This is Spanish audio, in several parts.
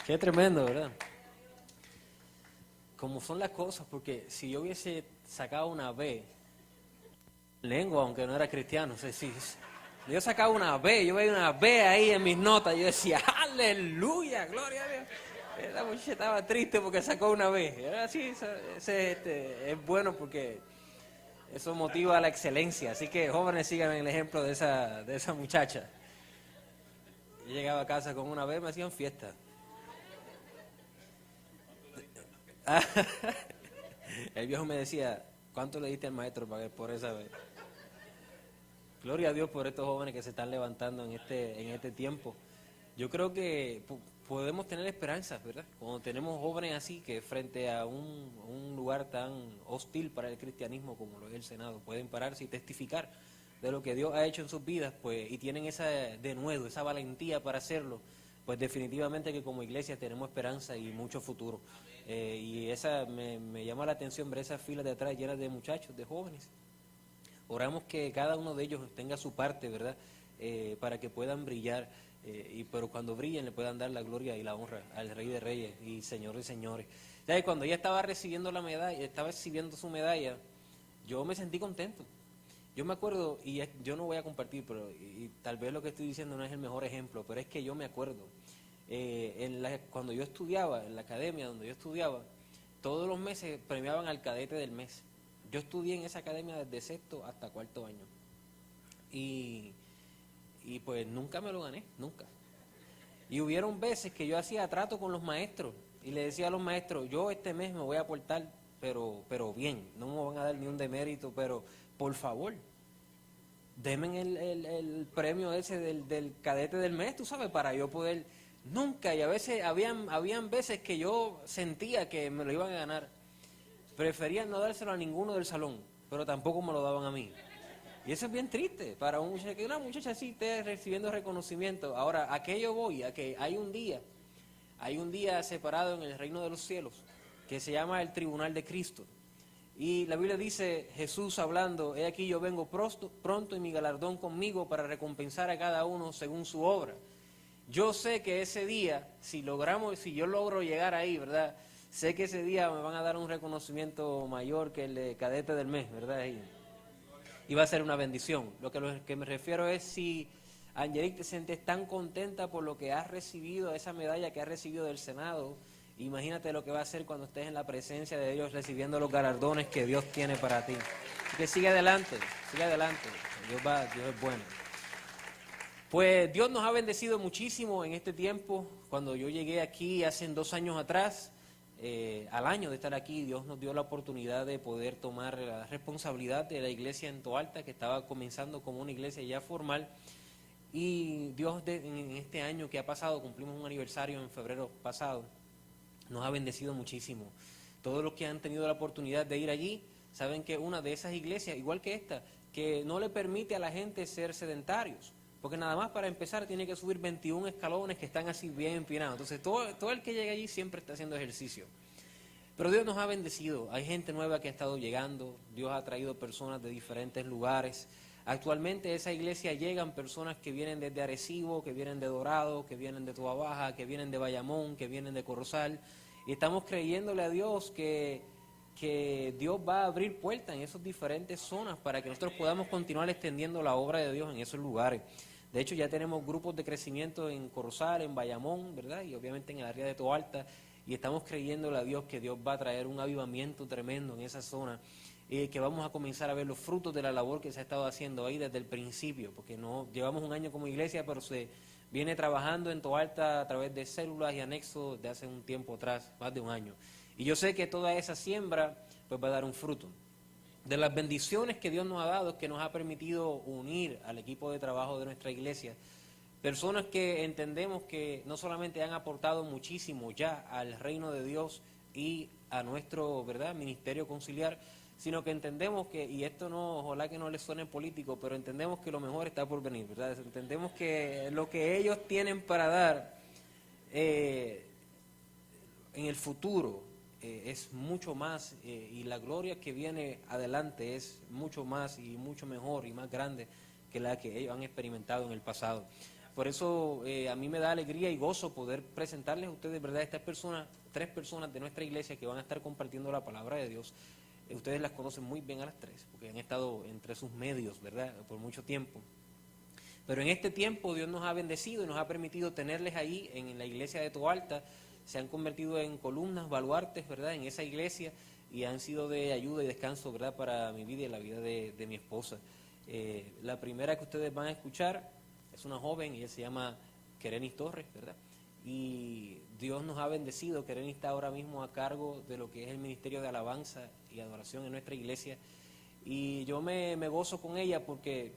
Qué tremendo, ¿verdad? Como son las cosas, porque si yo hubiese sacado una B, lengua, aunque no era cristiano, no sé si yo sacaba una B, yo veía una B ahí en mis notas, yo decía, aleluya, gloria a Dios. La muchacha estaba triste porque sacó una B. Así, es bueno porque eso motiva a la excelencia. Así que jóvenes, sigan el ejemplo de esa muchacha. Yo llegaba a casa con una B, me hacían fiesta. El viejo me decía, ¿cuánto le diste al maestro por esa vez? Gloria a Dios por estos jóvenes que se están levantando en este tiempo. Yo creo que podemos tener esperanzas, ¿verdad? Cuando tenemos jóvenes así que frente a un lugar tan hostil para el cristianismo como lo es el Senado, pueden pararse y testificar de lo que Dios ha hecho en sus vidas, pues, y tienen esa denuedo, esa valentía para hacerlo, pues definitivamente que como iglesia tenemos esperanza y mucho futuro. Y esa me llama la atención ver esas filas de atrás llenas de muchachos, de jóvenes. Oramos que cada uno de ellos tenga su parte, ¿verdad? Para que puedan brillar, pero cuando brillen le puedan dar la gloria y la honra al Rey de Reyes y Señor de Señores. ¿Sabes? Cuando ella estaba recibiendo la medalla, estaba recibiendo su medalla, yo me sentí contento. Yo me acuerdo, yo no voy a compartir, pero y tal vez lo que estoy diciendo no es el mejor ejemplo, pero es que yo me acuerdo, cuando yo estudiaba, en la academia donde yo estudiaba, todos los meses premiaban al cadete del mes. Yo estudié en esa academia desde sexto hasta cuarto año. Y pues nunca me lo gané, nunca. Y hubieron veces que yo hacía trato con los maestros y le decía a los maestros, yo este mes me voy a portar, pero bien, no me van a dar ni un demérito, pero por favor, denme el premio ese del cadete del mes, tú sabes, para yo poder, nunca, y a veces habían veces que yo sentía que me lo iban a ganar. Preferían no dárselo a ninguno del salón, pero tampoco me lo daban a mí. Y eso es bien triste para que una muchacha así esté recibiendo reconocimiento. Ahora, ¿a qué yo voy? A que hay un día separado en el reino de los cielos, que se llama el tribunal de Cristo. Y la Biblia dice, Jesús hablando, he aquí yo vengo pronto y mi galardón conmigo para recompensar a cada uno según su obra. Yo sé que ese día, si yo logro llegar ahí, ¿verdad? Sé que ese día me van a dar un reconocimiento mayor que el de cadete del mes, ¿verdad? Y va a ser una bendición. Lo que me refiero es si Angelique te sientes tan contenta por lo que has recibido, esa medalla que has recibido del Senado, imagínate lo que va a ser cuando estés en la presencia de Dios recibiendo los galardones que Dios tiene para ti. Así que sigue adelante. Dios es bueno. Pues Dios nos ha bendecido muchísimo en este tiempo. Cuando yo llegué aquí hace 2 años atrás, al año de estar aquí, Dios nos dio la oportunidad de poder tomar la responsabilidad de la iglesia en Toalta, que estaba comenzando como una iglesia ya formal. Y Dios en este año que ha pasado, cumplimos un aniversario en febrero pasado, nos ha bendecido muchísimo. Todos los que han tenido la oportunidad de ir allí, saben que una de esas iglesias, igual que esta, que no le permite a la gente ser sedentarios. Porque nada más para empezar tiene que subir 21 escalones que están así bien empinados. Entonces todo el que llega allí siempre está haciendo ejercicio. Pero Dios nos ha bendecido. Hay gente nueva que ha estado llegando. Dios ha traído personas de diferentes lugares. Actualmente a esa iglesia llegan personas que vienen desde Arecibo, que vienen de Dorado, que vienen de Toa Baja, que vienen de Bayamón, que vienen de Corozal. Y estamos creyéndole a Dios que Dios va a abrir puertas en esas diferentes zonas para que nosotros podamos continuar extendiendo la obra de Dios en esos lugares. De hecho, ya tenemos grupos de crecimiento en Corozal, en Bayamón, ¿verdad? Y obviamente en el área de Toalta. Y estamos creyéndole a Dios que Dios va a traer un avivamiento tremendo en esa zona. Que vamos a comenzar a ver los frutos de la labor que se ha estado haciendo ahí desde el principio. Porque no llevamos un año como iglesia, pero se viene trabajando en Toalta a través de células y anexos de hace un tiempo atrás, más de un año. Y yo sé que toda esa siembra pues va a dar un fruto. De las bendiciones que Dios nos ha dado es que nos ha permitido unir al equipo de trabajo de nuestra iglesia personas que entendemos que no solamente han aportado muchísimo ya al reino de Dios y a nuestro, ¿verdad?, ministerio conciliar, sino que entendemos que, y esto no, ojalá que no les suene político, pero entendemos que lo mejor está por venir, ¿verdad? Entendemos que lo que ellos tienen para dar en el futuro es mucho más, y la gloria que viene adelante es mucho más y mucho mejor y más grande que la que ellos han experimentado en el pasado. Por eso a mí me da alegría y gozo poder presentarles a ustedes, ¿verdad?, estas personas, 3 personas de nuestra iglesia que van a estar compartiendo la palabra de Dios. Ustedes las conocen muy bien a las 3, porque han estado entre sus medios, ¿verdad?, por mucho tiempo. Pero en este tiempo Dios nos ha bendecido y nos ha permitido tenerles ahí en la iglesia de Toalta. Se han convertido en columnas, baluartes, ¿verdad?, en esa iglesia, y han sido de ayuda y descanso, ¿verdad?, para mi vida y la vida de mi esposa. La primera que ustedes van a escuchar es una joven, ella se llama Kerenis Torres, ¿verdad? Y Dios nos ha bendecido. Kerenis está ahora mismo a cargo de lo que es el ministerio de alabanza y adoración en nuestra iglesia. Y yo me gozo con ella porque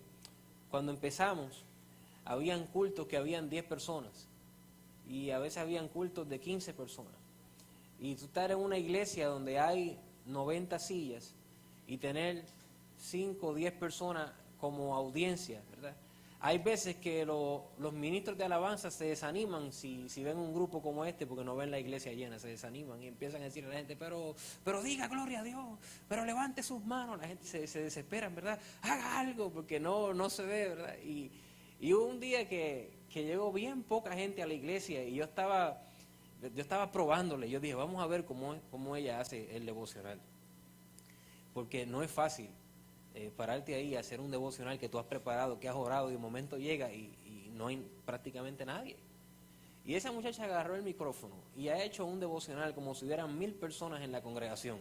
cuando empezamos, habían cultos que habían 10 personas y a veces habían cultos de 15 personas. Y tú estar en una iglesia donde hay 90 sillas y tener 5 o 10 personas como audiencia, ¿verdad? Hay veces que los ministros de alabanza se desaniman si ven un grupo como este, porque no ven la iglesia llena, se desaniman y empiezan a decirle a la gente, pero diga gloria a Dios, pero levante sus manos. La gente se desespera, ¿verdad? Haga algo, porque no se ve, ¿verdad? Y hubo un día que llegó bien poca gente a la iglesia y yo estaba probándole. Yo dije, vamos a ver cómo ella hace el devocional, porque no es fácil pararte ahí a hacer un devocional que tú has preparado, que has orado, y de momento llega y no hay prácticamente nadie. Y esa muchacha agarró el micrófono y ha hecho un devocional como si hubieran 1000 personas en la congregación,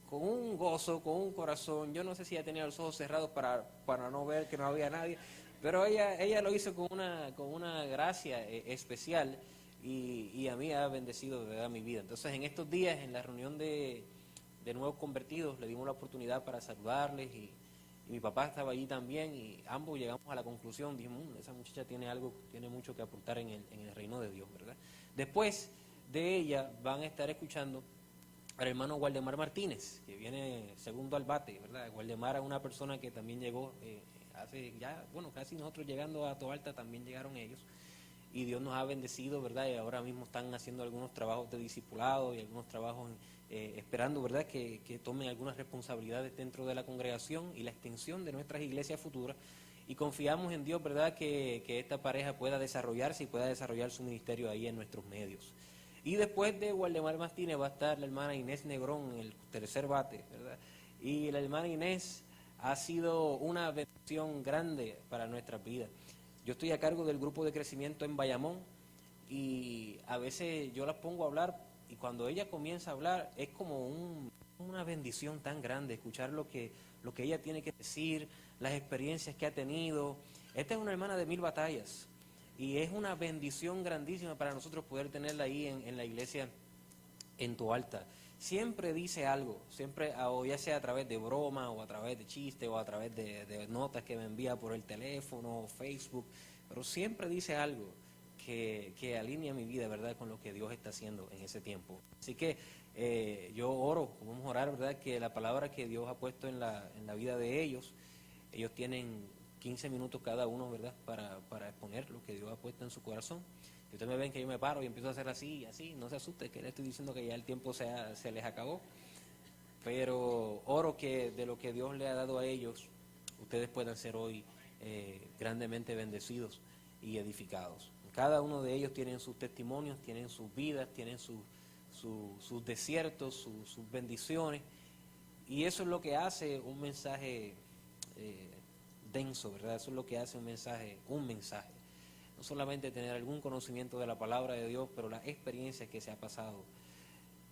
con un gozo, con un corazón. Yo no sé si ella tenía los ojos cerrados para no ver que no había nadie, pero ella lo hizo con una gracia especial, y a mí ha bendecido de verdad mi vida. Entonces, en estos días, en la reunión de nuevos convertidos, le dimos la oportunidad para saludarles, y mi papá estaba allí también, y ambos llegamos a la conclusión, dijimos, esa muchacha tiene mucho que aportar en el reino de Dios, ¿verdad? Después de ella van a estar escuchando al hermano Waldemar Martínez, que viene segundo al bate, ¿verdad? Waldemar es una persona que también llegó hace ya, casi nosotros llegando a Toalta también llegaron ellos, y Dios nos ha bendecido, ¿verdad? Y ahora mismo están haciendo algunos trabajos de discipulado y algunos trabajos esperando, ¿verdad?, que tomen algunas responsabilidades dentro de la congregación y la extensión de nuestras iglesias futuras. Y confiamos en Dios, ¿verdad?, que esta pareja pueda desarrollarse y pueda desarrollar su ministerio ahí en nuestros medios. Y después de Waldemar Martínez va a estar la hermana Inés Negrón en el tercer bate, ¿verdad? Y la hermana Inés ha sido una bendición grande para nuestras vidas. Yo estoy a cargo del grupo de crecimiento en Bayamón, y a veces yo las pongo a hablar, y cuando ella comienza a hablar es como una bendición tan grande escuchar lo que ella tiene que decir, las experiencias que ha tenido. Esta es una hermana de 1000 batallas, y es una bendición grandísima para nosotros poder tenerla ahí en la iglesia en Toalta. Siempre dice algo, siempre, o ya sea a través de broma, o a través de chiste, o a través de notas que me envía por el teléfono o Facebook, pero siempre dice algo que alinea mi vida, ¿verdad?, con lo que Dios está haciendo en ese tiempo. Así que yo oro, vamos a orar, ¿verdad?, que la palabra que Dios ha puesto en la vida de ellos tienen 15 minutos cada uno, ¿verdad?, para exponer lo que Dios ha puesto en su corazón. Si ustedes me ven que yo me paro y empiezo a hacer así y así, no se asuste, que le estoy diciendo que ya el tiempo se les acabó. Pero oro que de lo que Dios le ha dado a ellos, ustedes puedan ser hoy grandemente bendecidos y edificados. Cada uno de ellos tienen sus testimonios, tienen sus vidas, tienen sus desiertos, sus bendiciones, y eso es lo que hace un mensaje denso, ¿verdad? Eso es lo que hace un mensaje. No solamente tener algún conocimiento de la palabra de Dios, pero las experiencias que se ha pasado,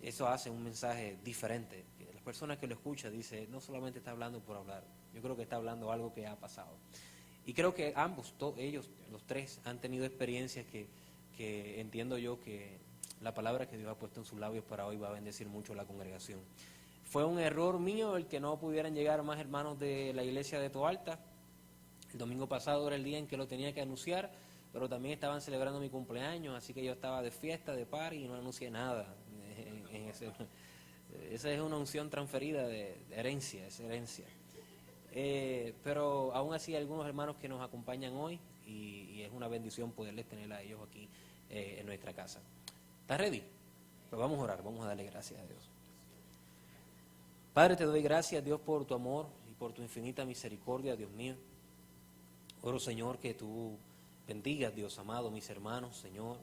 eso hace un mensaje diferente. Las personas que lo escuchan dicen, no solamente está hablando por hablar, yo creo que está hablando algo que ha pasado. Y creo que ellos, los 3, han tenido experiencias que entiendo yo que la palabra que Dios ha puesto en sus labios para hoy va a bendecir mucho a la congregación. Fue un error mío el que no pudieran llegar más hermanos de la iglesia de Toalta. El domingo pasado era el día en que lo tenía que anunciar, pero también estaban celebrando mi cumpleaños, así que yo estaba de fiesta, de party, y no anuncié nada. Esa es una unción transferida de herencia, es herencia. Pero aún así hay algunos hermanos que nos acompañan hoy, y es una bendición poderles tener a ellos aquí en nuestra casa. ¿Estás ready? Pues vamos a orar, vamos a darle gracias a Dios. Padre, te doy gracias, Dios, por tu amor y por tu infinita misericordia, Dios mío. Oro, Señor, que tú bendiga, Dios amado, mis hermanos, Señor,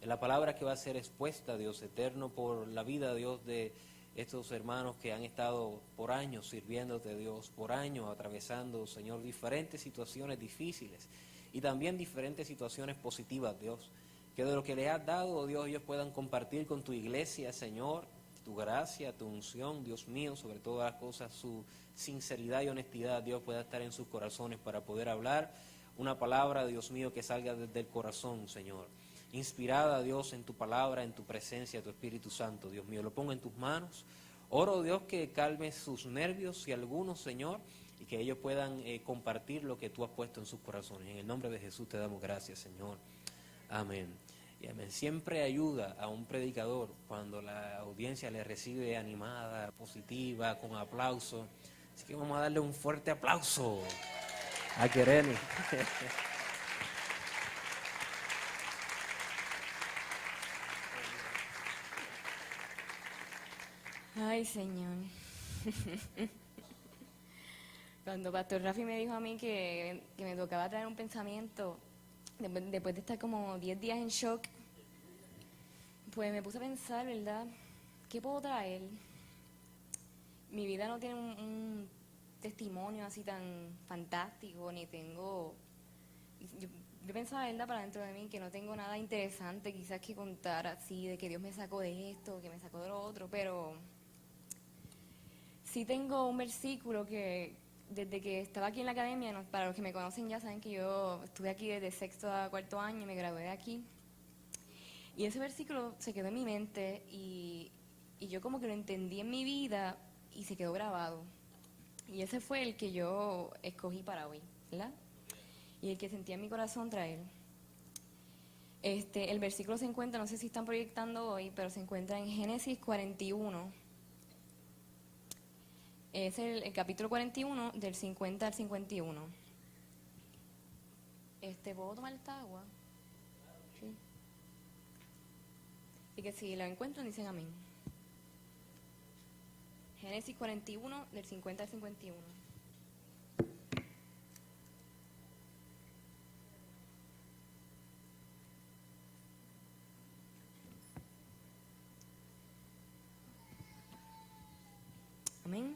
en la palabra que va a ser expuesta, Dios eterno, por la vida, Dios, de estos hermanos que han estado por años sirviéndote, Dios, por años atravesando, Señor, diferentes situaciones difíciles y también diferentes situaciones positivas, Dios, que de lo que les has dado, oh Dios, ellos puedan compartir con tu iglesia, Señor, tu gracia, tu unción, Dios mío, sobre todas las cosas, su sinceridad y honestidad, Dios, pueda estar en sus corazones para poder hablar una palabra, Dios mío, que salga desde el corazón, Señor. Inspirada, Dios, en tu palabra, en tu presencia, tu Espíritu Santo, Dios mío, lo pongo en tus manos. Oro, Dios, que calme sus nervios y algunos, Señor, y que ellos puedan compartir lo que tú has puesto en sus corazones. En el nombre de Jesús te damos gracias, Señor. Amén. Y amén. Siempre ayuda a un predicador cuando la audiencia le recibe animada, positiva, con aplauso. Así que vamos a darle un fuerte aplauso a Kereni. Ay, Señor. Cuando Pastor Rafi me dijo a mí que me tocaba traer un pensamiento, después de estar como 10 días en shock, pues me puse a pensar, ¿verdad? ¿Qué puedo traer? Mi vida no tiene un testimonio así tan fantástico, ni tengo... Yo pensaba, ¿verdad?, para dentro de mí, que no tengo nada interesante quizás que contar así, de que Dios me sacó de esto, que me sacó de lo otro, pero sí tengo un versículo que desde que estaba aquí en la academia, para los que me conocen ya saben que yo estuve aquí desde sexto a cuarto año y me gradué de aquí. Y ese versículo se quedó en mi mente y yo como que lo entendí en mi vida y se quedó grabado. Y ese fue el que yo escogí para hoy, ¿verdad? Y el que sentía en mi corazón traer. El versículo se encuentra, no sé si están proyectando hoy, pero se encuentra en Génesis 41. Es el capítulo 41 del 50 al 51. ¿Puedo tomar esta agua? Sí. Así que si la encuentran, dicen amén. Génesis 41 del 50 al 51. Amén.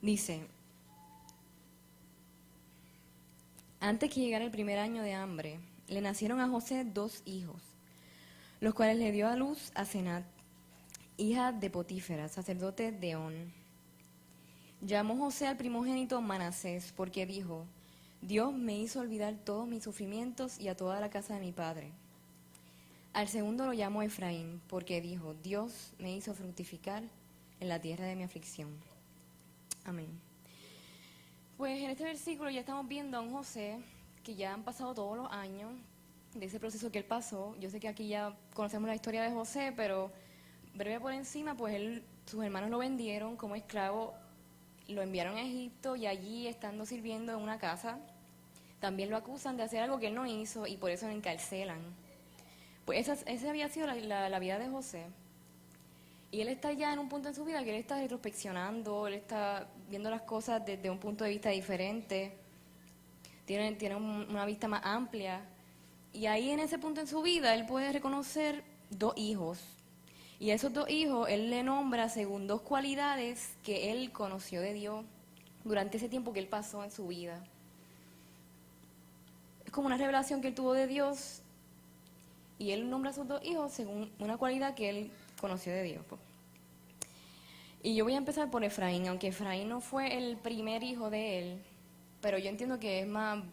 Dice: antes que llegara el primer año de hambre, le nacieron a José 2 hijos, los cuales le dio a luz a Senat, hija de Potífera, sacerdote de On. Llamó José al primogénito Manasés, porque dijo: Dios me hizo olvidar todos mis sufrimientos y a toda la casa de mi padre. Al segundo lo llamó Efraín, porque dijo: Dios me hizo fructificar en la tierra de mi aflicción. Amén. Pues en este versículo ya estamos viendo a un José que ya han pasado todos los años de ese proceso que él pasó. Yo sé que aquí ya conocemos la historia de José, pero breve por encima, pues sus hermanos lo vendieron como esclavo, lo enviaron a Egipto y allí, estando sirviendo en una casa, también lo acusan de hacer algo que él no hizo y por eso lo encarcelan. Pues esa había sido la vida de José. Y él está ya en un punto en su vida que él está retrospeccionando, él está viendo las cosas desde un punto de vista diferente, tiene una vista más amplia. Y ahí en ese punto en su vida él puede reconocer 2 hijos. Y a esos 2 hijos él le nombra según 2 cualidades que él conoció de Dios durante ese tiempo que él pasó en su vida. Es como una revelación que él tuvo de Dios y él nombra a sus 2 hijos según una cualidad que él conoció de Dios. Y yo voy a empezar por Efraín, aunque Efraín no fue el primer hijo de él, pero yo entiendo que va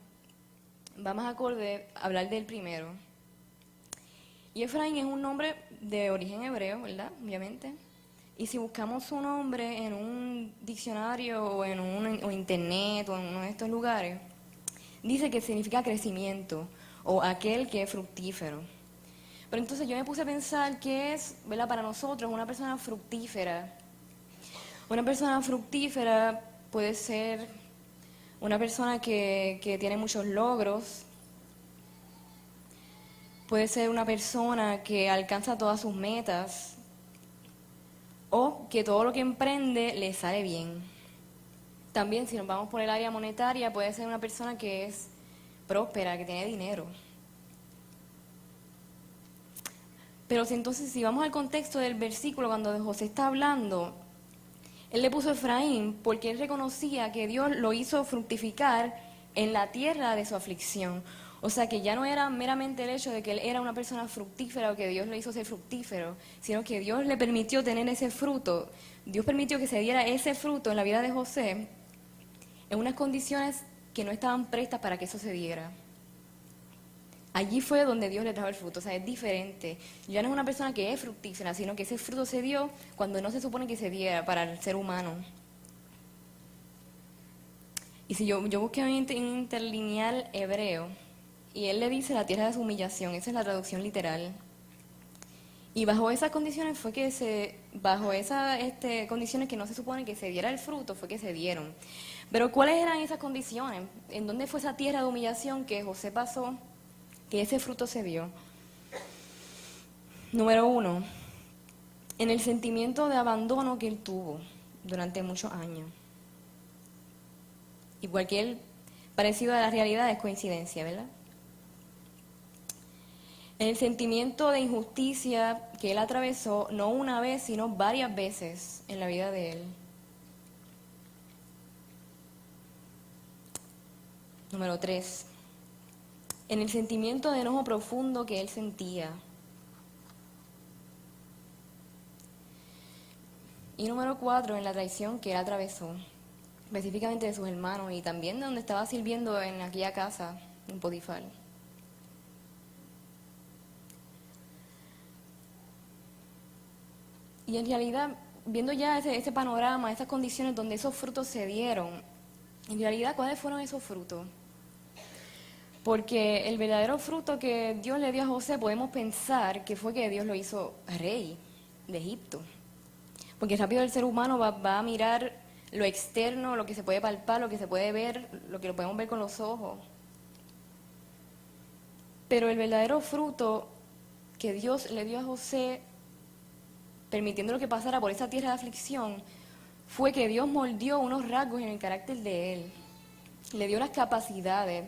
más acorde hablar del primero. Y Efraín es un nombre de origen hebreo, ¿verdad? Obviamente. Y si buscamos su nombre en un diccionario o internet o en uno de estos lugares, dice que significa crecimiento o aquel que es fructífero. Pero entonces yo me puse a pensar qué es, ¿verdad?, para nosotros una persona fructífera. Una persona fructífera puede ser una persona que tiene muchos logros, puede ser una persona que alcanza todas sus metas o que todo lo que emprende le sale bien. También, si nos vamos por el área monetaria, puede ser una persona que es próspera, que tiene dinero. Pero si vamos al contexto del versículo, cuando José está hablando, él le puso Efraín porque él reconocía que Dios lo hizo fructificar en la tierra de su aflicción. O sea, que ya no era meramente el hecho de que él era una persona fructífera o que Dios le hizo ser fructífero, sino que Dios le permitió tener ese fruto. Dios permitió que se diera ese fruto en la vida de José en unas condiciones que no estaban prestas para que eso se diera. Allí fue donde Dios le trajo el fruto, o sea, es diferente. Ya no es una persona que es fructífera, sino que ese fruto se dio cuando no se supone que se diera para el ser humano. Y si yo busqué un interlineal hebreo, y él le dice la tierra de su humillación, esa es la traducción literal. Y bajo esas condiciones fue que bajo esas condiciones que no se supone que se diera el fruto, fue que se dieron. Pero ¿cuáles eran esas condiciones? ¿En dónde fue esa tierra de humillación que José pasó? Que ese fruto se dio. Número 1, en el sentimiento de abandono que él tuvo durante muchos años. Y cualquier parecido a la realidad es coincidencia, ¿verdad? En el sentimiento de injusticia que él atravesó, no una vez, sino varias veces en la vida de él. Número 3, en el sentimiento de enojo profundo que él sentía. Y número 4, en la traición que él atravesó, específicamente de sus hermanos y también de donde estaba sirviendo en aquella casa, en Potifar. Y en realidad, viendo ya ese panorama, esas condiciones donde esos frutos se dieron, en realidad, ¿cuáles fueron esos frutos? Porque el verdadero fruto que Dios le dio a José, podemos pensar que fue que Dios lo hizo rey de Egipto. Porque rápido el ser humano va a mirar lo externo, lo que se puede palpar, lo que se puede ver, lo que lo podemos ver con los ojos. Pero el verdadero fruto que Dios le dio a José, permitiéndolo que pasara por esa tierra de aflicción, fue que Dios moldeó unos rasgos en el carácter de él. Le dio las capacidades,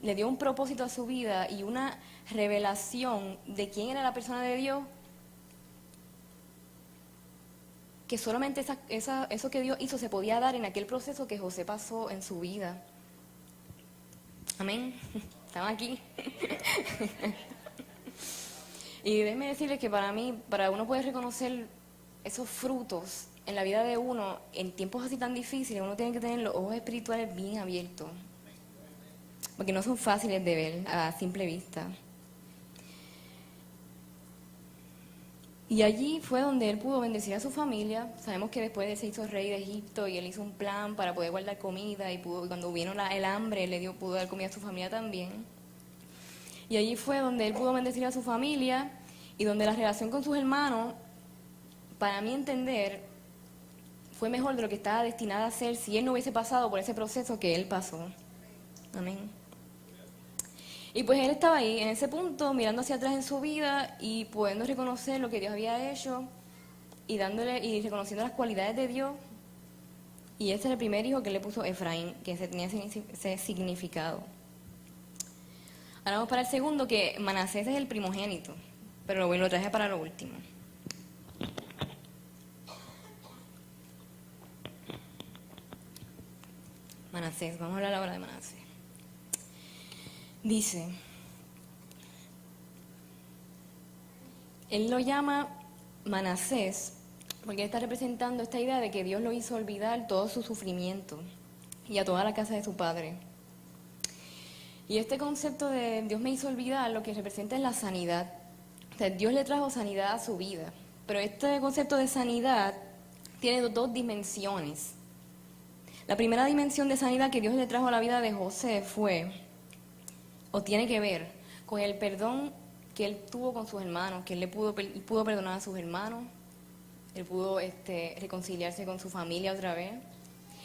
le dio un propósito a su vida y una revelación de quién era la persona de Dios, que solamente eso que Dios hizo se podía dar en aquel proceso que José pasó en su vida. Amén. Estamos aquí. Y déjenme decirles que para mí, para uno poder reconocer esos frutos en la vida de uno, en tiempos así tan difíciles, uno tiene que tener los ojos espirituales bien abiertos. Porque no son fáciles de ver a simple vista. Y allí fue donde él pudo bendecir a su familia. Sabemos que después de se hizo rey de Egipto y él hizo un plan para poder guardar comida y cuando vino el hambre, pudo dar comida a su familia también. Y allí fue donde él pudo bendecir a su familia y donde la relación con sus hermanos, para mí entender, fue mejor de lo que estaba destinada a ser si él no hubiese pasado por ese proceso que él pasó. Amén. Y pues él estaba ahí, en ese punto, mirando hacia atrás en su vida y pudiendo reconocer lo que Dios había hecho y reconociendo las cualidades de Dios. Y ese era el primer hijo que le puso Efraín, que tenía ese significado. Ahora vamos para el segundo, que Manasés es el primogénito, pero lo traje para lo último. Manasés, vamos a hablar ahora de Manasés. Dice, él lo llama Manasés porque él está representando esta idea de que Dios lo hizo olvidar todo su sufrimiento y a toda la casa de su padre. Y este concepto de Dios me hizo olvidar lo que representa es la sanidad. O sea, Dios le trajo sanidad a su vida, pero este concepto de sanidad tiene dos dimensiones. La primera dimensión de sanidad que Dios le trajo a la vida de José tiene que ver con el perdón que él tuvo con sus hermanos, que él pudo perdonar a sus hermanos, él pudo reconciliarse con su familia otra vez.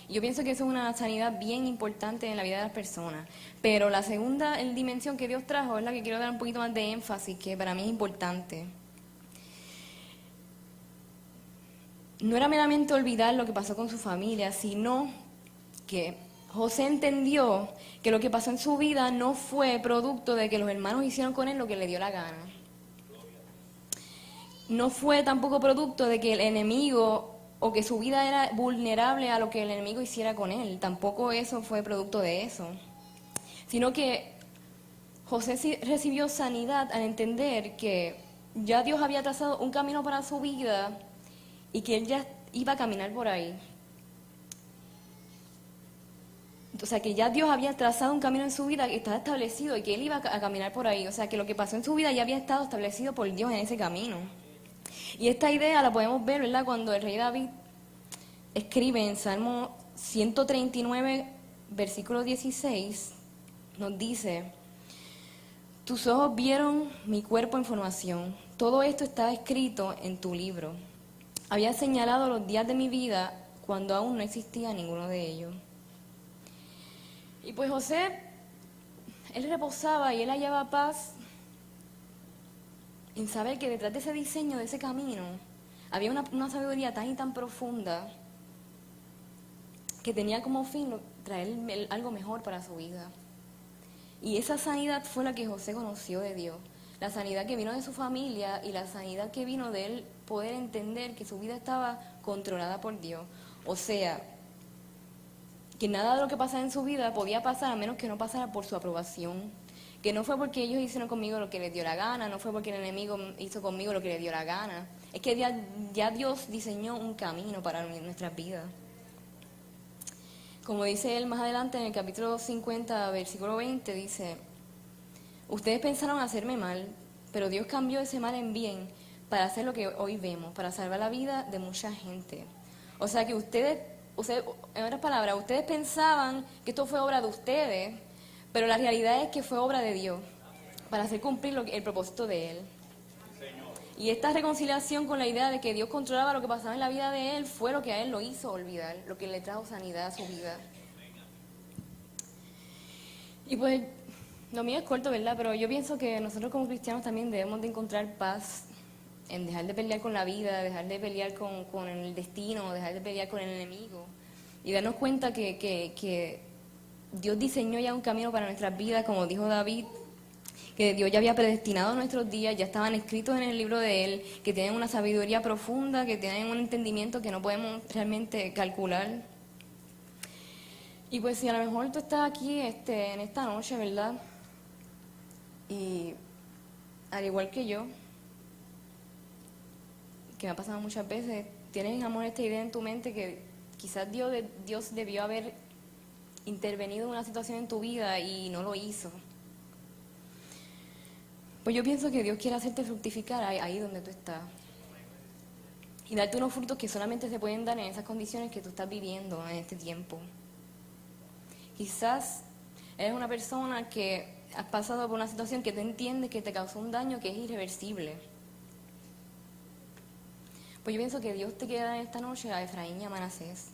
Y yo pienso que eso es una sanidad bien importante en la vida de las personas. Pero la segunda dimensión que Dios trajo es la que quiero dar un poquito más de énfasis, que para mí es importante. No era meramente olvidar lo que pasó con su familia, sino que José entendió que lo que pasó en su vida no fue producto de que los hermanos hicieron con él lo que le dio la gana. No fue tampoco producto de que el enemigo o que su vida era vulnerable a lo que el enemigo hiciera con él. Tampoco eso fue producto de eso. Sino que José recibió sanidad al entender que ya Dios había trazado un camino para su vida y que él ya iba a caminar por ahí. O sea, que ya Dios había trazado un camino en su vida que estaba establecido y que él iba a caminar por ahí. O sea, que lo que pasó en su vida ya había estado establecido por Dios en ese camino. Y esta idea la podemos ver, ¿verdad?, cuando el rey David escribe en Salmo 139, versículo 16, nos dice: tus ojos vieron mi cuerpo en formación, todo esto estaba escrito en tu libro. Había señalado los días de mi vida cuando aún no existía ninguno de ellos. Y pues José, él reposaba y él hallaba paz en saber que detrás de ese diseño, de ese camino, había una sabiduría tan y tan profunda que tenía como fin traer algo mejor para su vida. Y esa sanidad fue la que José conoció de Dios, la sanidad que vino de su familia y la sanidad que vino de él poder entender que su vida estaba controlada por Dios. O sea, que nada de lo que pasaba en su vida podía pasar a menos que no pasara por su aprobación. Que no fue porque ellos hicieron conmigo lo que les dio la gana, no fue porque el enemigo hizo conmigo lo que le dio la gana. Es que ya Dios diseñó un camino para nuestras vidas. Como dice él más adelante en el capítulo 50, versículo 20, dice: ustedes pensaron hacerme mal, pero Dios cambió ese mal en bien para hacer lo que hoy vemos, para salvar la vida de mucha gente. O sea que ustedes, en otras palabras, ustedes pensaban que esto fue obra de ustedes, pero la realidad es que fue obra de Dios, para hacer cumplir el propósito de Él. Y esta reconciliación con la idea de que Dios controlaba lo que pasaba en la vida de él fue lo que a él lo hizo olvidar, lo que le trajo sanidad a su vida. Y pues, lo mío es corto, ¿verdad? Pero yo pienso que nosotros como cristianos también debemos de encontrar paz en dejar de pelear con la vida, dejar de pelear con el destino, dejar de pelear con el enemigo. Y darnos cuenta que Dios diseñó ya un camino para nuestras vidas, como dijo David, que Dios ya había predestinado nuestros días, ya estaban escritos en el libro de Él, que tienen una sabiduría profunda, que tienen un entendimiento que no podemos realmente calcular. Y pues si a lo mejor tú estás aquí en esta noche, ¿verdad? Y al igual que yo, que me ha pasado muchas veces, tienes, amor, esta idea en tu mente que quizás Dios debió haber intervenido en una situación en tu vida y no lo hizo. Pues yo pienso que Dios quiere hacerte fructificar ahí donde tú estás. Y darte unos frutos que solamente se pueden dar en esas condiciones que tú estás viviendo en este tiempo. Quizás eres una persona que has pasado por una situación que tú entiendes que te causó un daño que es irreversible. Pues yo pienso que Dios te quiere dar esta noche a Efraín y a Manasés.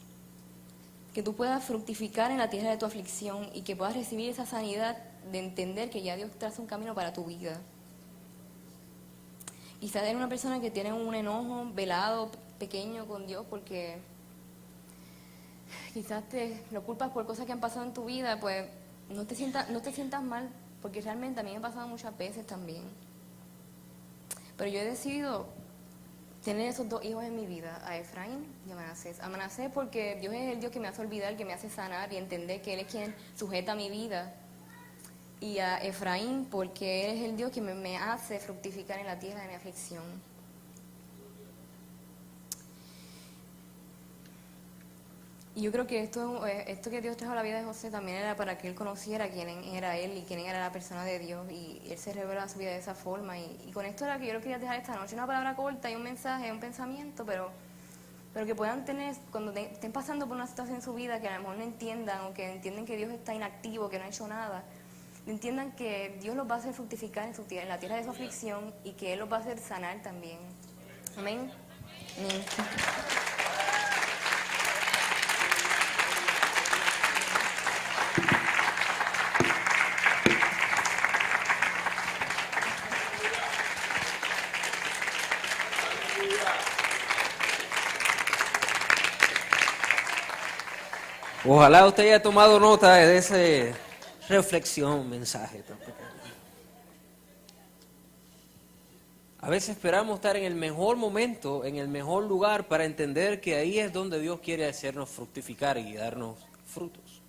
Que tú puedas fructificar en la tierra de tu aflicción y que puedas recibir esa sanidad de entender que ya Dios traza un camino para tu vida. Quizás eres una persona que tiene un enojo velado, pequeño con Dios, porque quizás te lo culpas por cosas que han pasado en tu vida. Pues no te sientas mal, porque realmente a mí me ha pasado muchas veces también. Pero yo he decidido tener esos dos hijos en mi vida, a Efraín y a Manasés. A Manasés porque Dios es el Dios que me hace olvidar, que me hace sanar y entender que Él es quien sujeta mi vida. Y a Efraín porque Él es el Dios que me hace fructificar en la tierra de mi aflicción. Y yo creo que esto que Dios trajo a la vida de José también era para que él conociera quién era él y quién era la persona de Dios. Y él se reveló a su vida de esa forma. Y con esto era que yo lo quería dejar esta noche. Una palabra corta y un mensaje, un pensamiento, pero que puedan tener, cuando estén pasando por una situación en su vida que a lo mejor no entiendan o que entienden que Dios está inactivo, que no ha hecho nada, entiendan que Dios los va a hacer fructificar en la tierra de su aflicción y que Él los va a hacer sanar también. Amén. Amén. Ojalá usted haya tomado nota de esa reflexión, mensaje tan pequeño. A veces esperamos estar en el mejor momento, en el mejor lugar, para entender que ahí es donde Dios quiere hacernos fructificar y darnos frutos.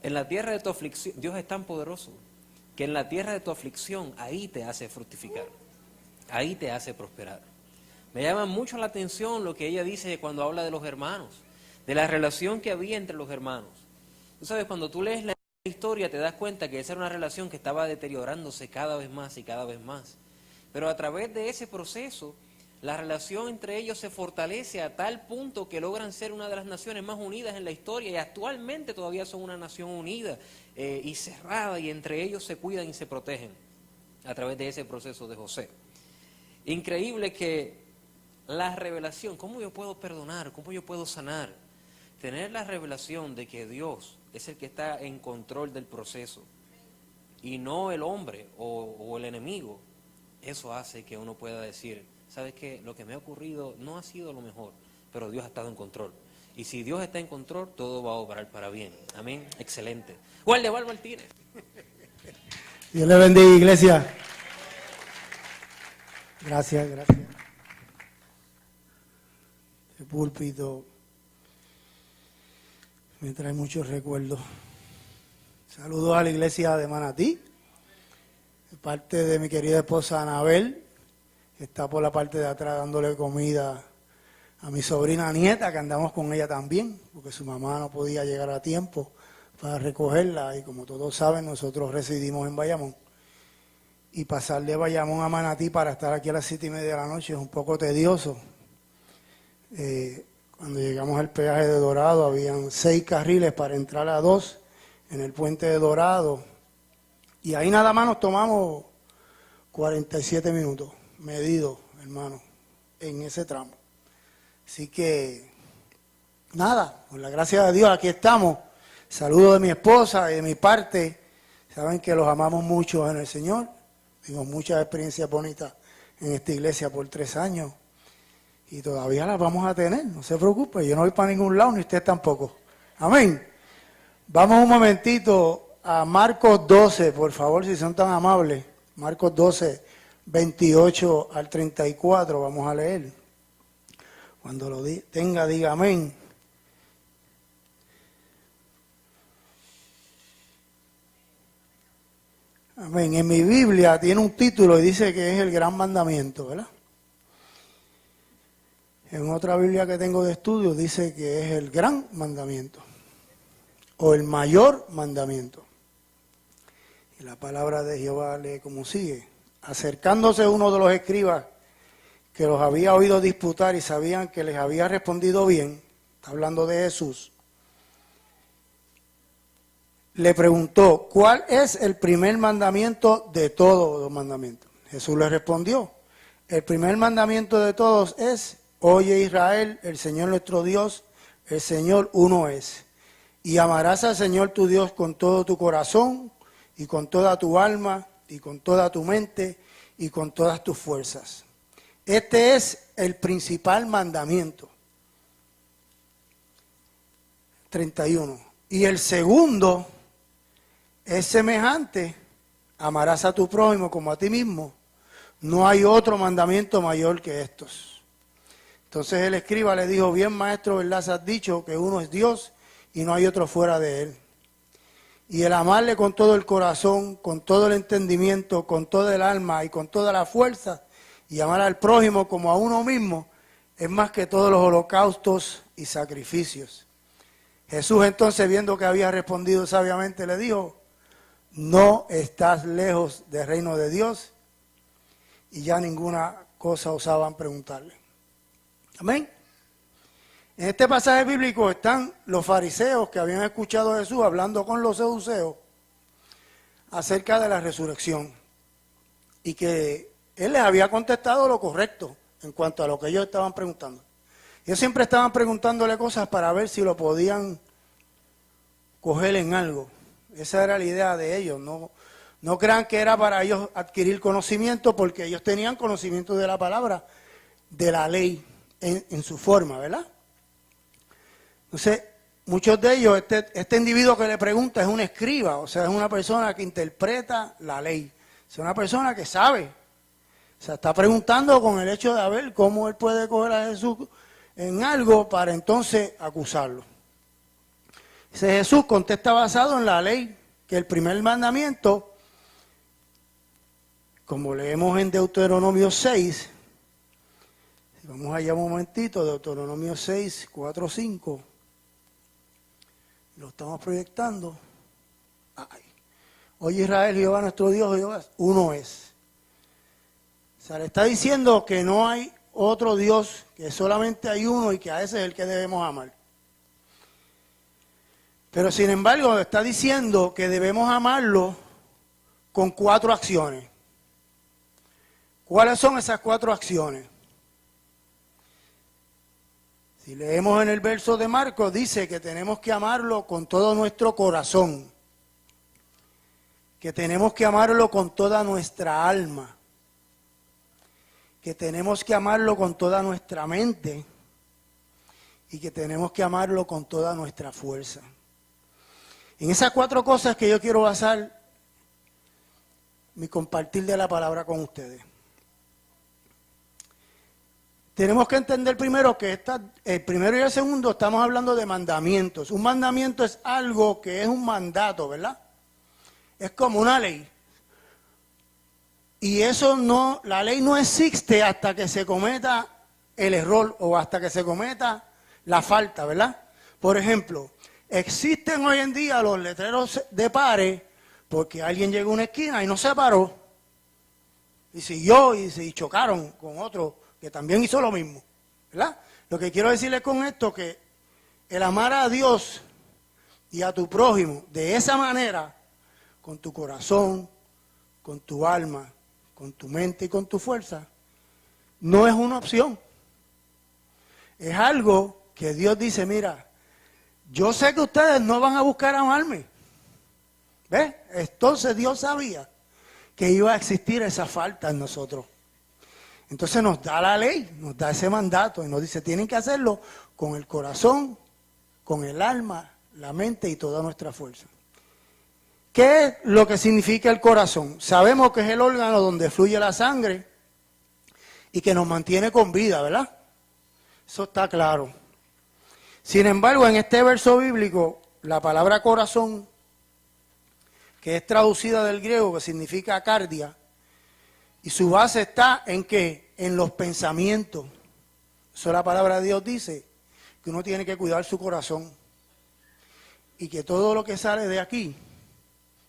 En la tierra de tu aflicción, Dios es tan poderoso, que en la tierra de tu aflicción, ahí te hace fructificar, ahí te hace prosperar. Me llama mucho la atención lo que ella dice cuando habla de los hermanos, de la relación que había entre los hermanos. Tú sabes, cuando tú lees la historia te das cuenta que esa era una relación que estaba deteriorándose cada vez más y cada vez más. Pero a través de ese proceso, la relación entre ellos se fortalece a tal punto que logran ser una de las naciones más unidas en la historia y actualmente todavía son una nación unida y cerrada, y entre ellos se cuidan y se protegen a través de ese proceso de José. Increíble que la revelación, ¿cómo yo puedo perdonar? ¿Cómo yo puedo sanar? Tener la revelación de que Dios es el que está en control del proceso y no el hombre o el enemigo. Eso hace que uno pueda decir, ¿sabes qué? Lo que me ha ocurrido no ha sido lo mejor, pero Dios ha estado en control. Y si Dios está en control, todo va a obrar para bien. Amén. Excelente. Waldemar Martínez. Dios le bendiga, iglesia. Gracias. El púlpito me trae muchos recuerdos. Saludos a la iglesia de Manatí, de parte de mi querida esposa Anabel, que está por la parte de atrás dándole comida a mi sobrina nieta, que andamos con ella también, porque su mamá no podía llegar a tiempo para recogerla, y como todos saben, nosotros residimos en Bayamón, y pasar de Bayamón a Manatí para estar aquí a las 7:30 de la noche es un poco tedioso. Cuando llegamos al peaje de Dorado, habían 6 carriles para entrar a 2 en el puente de Dorado, y ahí nada más nos tomamos 47 minutos, medidos, hermano, en ese tramo. Así que, nada, con la gracia de Dios, aquí estamos. Saludos de mi esposa y de mi parte. Saben que los amamos mucho en el Señor. Tengo muchas experiencias bonitas en esta iglesia por 3 años. Y todavía las vamos a tener, no se preocupe. Yo no voy para ningún lado, ni usted tampoco. Amén. Vamos un momentito a Marcos 12, por favor, si son tan amables. Marcos 12, 28 al 34, vamos a leer. Cuando lo tenga, diga amén. Amén. En mi Biblia tiene un título y dice que es el gran mandamiento, ¿verdad? En otra Biblia que tengo de estudio dice que es el gran mandamiento o el mayor mandamiento. Y la palabra de Jehová lee como sigue. Acercándose uno de los escribas que los había oído disputar y sabían que les había respondido bien, está hablando de Jesús, le preguntó, ¿cuál es el primer mandamiento de todos los mandamientos? Jesús le respondió, el primer mandamiento de todos es, oye Israel, el Señor nuestro Dios, el Señor uno es. Y amarás al Señor tu Dios con todo tu corazón y con toda tu alma y con toda tu mente y con todas tus fuerzas. Este es el principal mandamiento. 31. Y el segundo es semejante, amarás a tu prójimo como a ti mismo. No hay otro mandamiento mayor que estos. Entonces el escriba le dijo, bien maestro, ¿verdad has dicho que uno es Dios y no hay otro fuera de él? Y el amarle con todo el corazón, con todo el entendimiento, con toda el alma y con toda la fuerza, y amar al prójimo como a uno mismo, es más que todos los holocaustos y sacrificios. Jesús entonces, viendo que había respondido sabiamente, le dijo, no estás lejos del reino de Dios, y ya ninguna cosa osaban preguntarle. Amén. En este pasaje bíblico están los fariseos que habían escuchado a Jesús hablando con los saduceos acerca de la resurrección y que Él les había contestado lo correcto en cuanto a lo que ellos estaban preguntando. Ellos siempre estaban preguntándole cosas para ver si lo podían coger en algo. Esa era la idea de ellos. No crean que era para ellos adquirir conocimiento, porque ellos tenían conocimiento de la palabra, de la ley en su forma, ¿verdad? Entonces, muchos de ellos, este individuo que le pregunta es un escriba, o sea, es una persona que interpreta la ley, es una persona que sabe. O sea, está preguntando con el hecho de ver cómo él puede coger a Jesús en algo para entonces acusarlo. Dice, Jesús contesta basado en la ley, que el primer mandamiento, como leemos en Deuteronomio 6, vamos allá un momentito, Deuteronomio 6, 4, 5, lo estamos proyectando. Ay. Oye Israel, Jehová nuestro Dios, Jehová, uno es. O sea, le está diciendo que no hay otro Dios, que solamente hay uno y que a ese es el que debemos amar. Pero sin embargo, está diciendo que debemos amarlo con 4 acciones. ¿Cuáles son esas 4 acciones? Si leemos en el verso de Marcos, dice que tenemos que amarlo con todo nuestro corazón, que tenemos que amarlo con toda nuestra alma, que tenemos que amarlo con toda nuestra mente y que tenemos que amarlo con toda nuestra fuerza. En esas 4 cosas que yo quiero basar mi compartir de la palabra con ustedes. Tenemos que entender primero que el primero y el segundo estamos hablando de mandamientos. Un mandamiento es algo que es un mandato, ¿verdad? Es como una ley. Y eso no, la ley no existe hasta que se cometa el error o hasta que se cometa la falta, ¿verdad? Por ejemplo, existen hoy en día los letreros de pares porque alguien llegó a una esquina y no se paró y siguió y chocaron con otro que también hizo lo mismo, ¿verdad? Lo que quiero decirles con esto es que el amar a Dios y a tu prójimo de esa manera, con tu corazón, con tu alma, con tu mente y con tu fuerza, no es una opción. Es algo que Dios dice, mira, yo sé que ustedes no van a buscar amarme. ¿Ves? Entonces Dios sabía que iba a existir esa falta en nosotros. Entonces nos da la ley, nos da ese mandato y nos dice, tienen que hacerlo con el corazón, con el alma, la mente y toda nuestra fuerza. ¿Qué es lo que significa el corazón? Sabemos que es el órgano donde fluye la sangre y que nos mantiene con vida, ¿verdad? Eso está claro. Sin embargo, en este verso bíblico, la palabra corazón, que es traducida del griego, que significa cardia, y su base está en ¿qué? En los pensamientos. Eso la palabra de Dios dice, que uno tiene que cuidar su corazón. Y que todo lo que sale de aquí,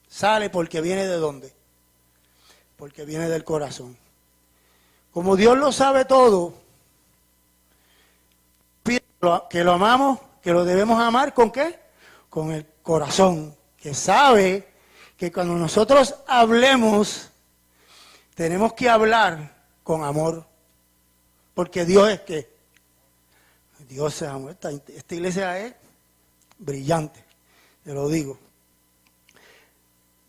sale porque viene ¿de dónde? Porque viene del corazón. Como Dios lo sabe todo, pide que lo amamos, que lo debemos amar ¿con qué? Con el corazón, que sabe que cuando nosotros hablemos, tenemos que hablar con amor, porque Dios es ¿qué? Dios es amor. Esta iglesia es brillante, te lo digo.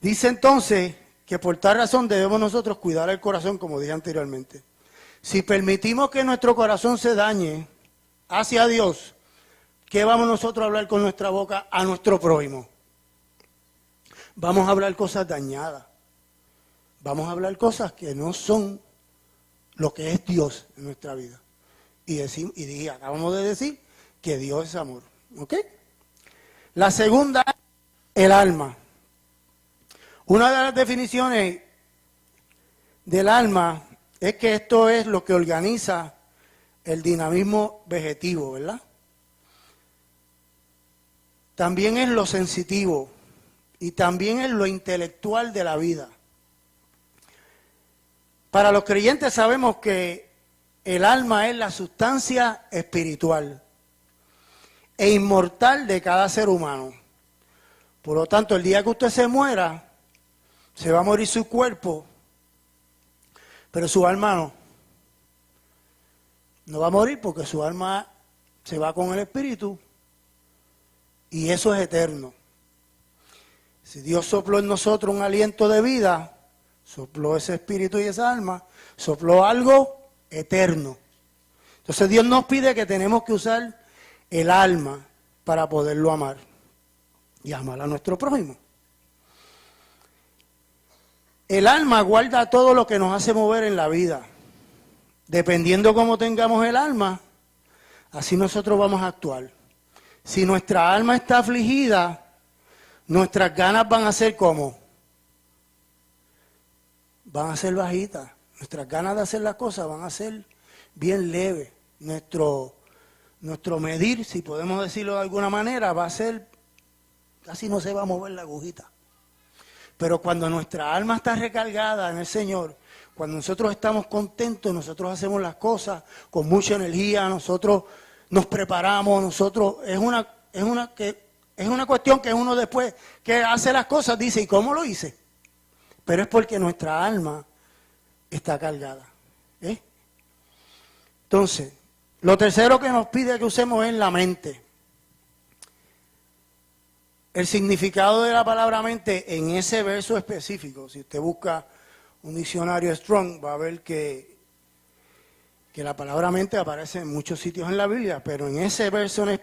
Dice entonces que por tal razón debemos nosotros cuidar el corazón, como dije anteriormente. Si permitimos que nuestro corazón se dañe hacia Dios, ¿qué vamos nosotros a hablar con nuestra boca a nuestro prójimo? Vamos a hablar cosas dañadas. Vamos a hablar cosas que no son lo que es Dios en nuestra vida. Y acabamos de decir que Dios es amor. ¿Ok? La segunda, el alma. Una de las definiciones del alma es que esto es lo que organiza el dinamismo vegetativo, ¿verdad? También es lo sensitivo y también es lo intelectual de la vida. Para los creyentes sabemos que el alma es la sustancia espiritual e inmortal de cada ser humano. Por lo tanto, el día que usted se muera, se va a morir su cuerpo, pero su alma no. No va a morir porque su alma se va con el espíritu y eso es eterno. Si Dios sopló en nosotros un aliento de vida, sopló ese espíritu y esa alma, sopló algo eterno. Entonces Dios nos pide que tenemos que usar el alma para poderlo amar y amar a nuestro prójimo. El alma guarda todo lo que nos hace mover en la vida. Dependiendo cómo tengamos el alma, así nosotros vamos a actuar. Si nuestra alma está afligida, nuestras ganas van a ser como, van a ser bajitas. Nuestras ganas de hacer las cosas van a ser bien leves. Nuestro medir, si podemos decirlo de alguna manera, va a ser, casi no se va a mover la agujita. Pero cuando nuestra alma está recargada en el Señor, cuando nosotros estamos contentos, nosotros hacemos las cosas con mucha energía, nosotros nos preparamos, nosotros es una cuestión que uno después que hace las cosas dice, ¿y cómo lo hice? Pero es porque nuestra alma está cargada. Entonces, lo tercero que nos pide que usemos es la mente. El significado de la palabra mente en ese verso específico, si usted busca un diccionario Strong, va a ver que la palabra mente aparece en muchos sitios en la Biblia, pero en ese verso en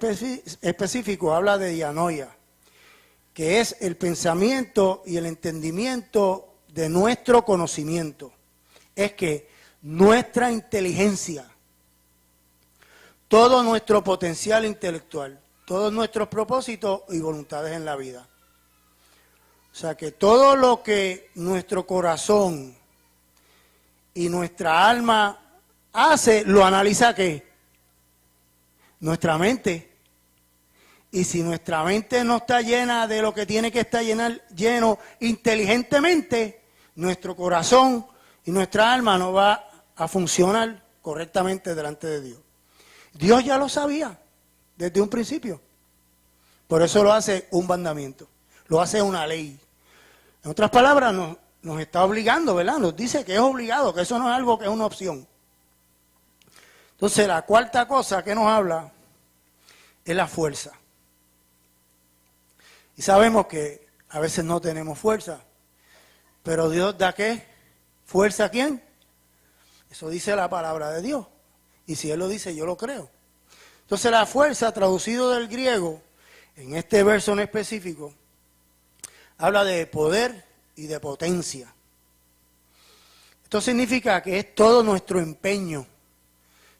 específico habla de dianoia, que es el pensamiento y el entendimiento de nuestro conocimiento. Es que nuestra inteligencia, todo nuestro potencial intelectual, todos nuestros propósitos y voluntades en la vida. O sea que todo lo que nuestro corazón y nuestra alma hace, lo analiza ¿qué? Nuestra mente. Y si nuestra mente no está llena de lo que tiene que estar lleno inteligentemente, nuestro corazón y nuestra alma no va a funcionar correctamente delante de Dios. Dios ya lo sabía desde un principio. Por eso lo hace un mandamiento, lo hace una ley. En otras palabras, nos está obligando, ¿verdad? Nos dice que es obligado, que eso no es algo que es una opción. Entonces, la cuarta cosa que nos habla es la fuerza. Y sabemos que a veces no tenemos fuerza, pero Dios da ¿qué? ¿Fuerza a quién? Eso dice la palabra de Dios. Y si Él lo dice, yo lo creo. Entonces, la fuerza, traducido del griego, en este verso en específico, habla de poder y de potencia. Esto significa que es todo nuestro empeño.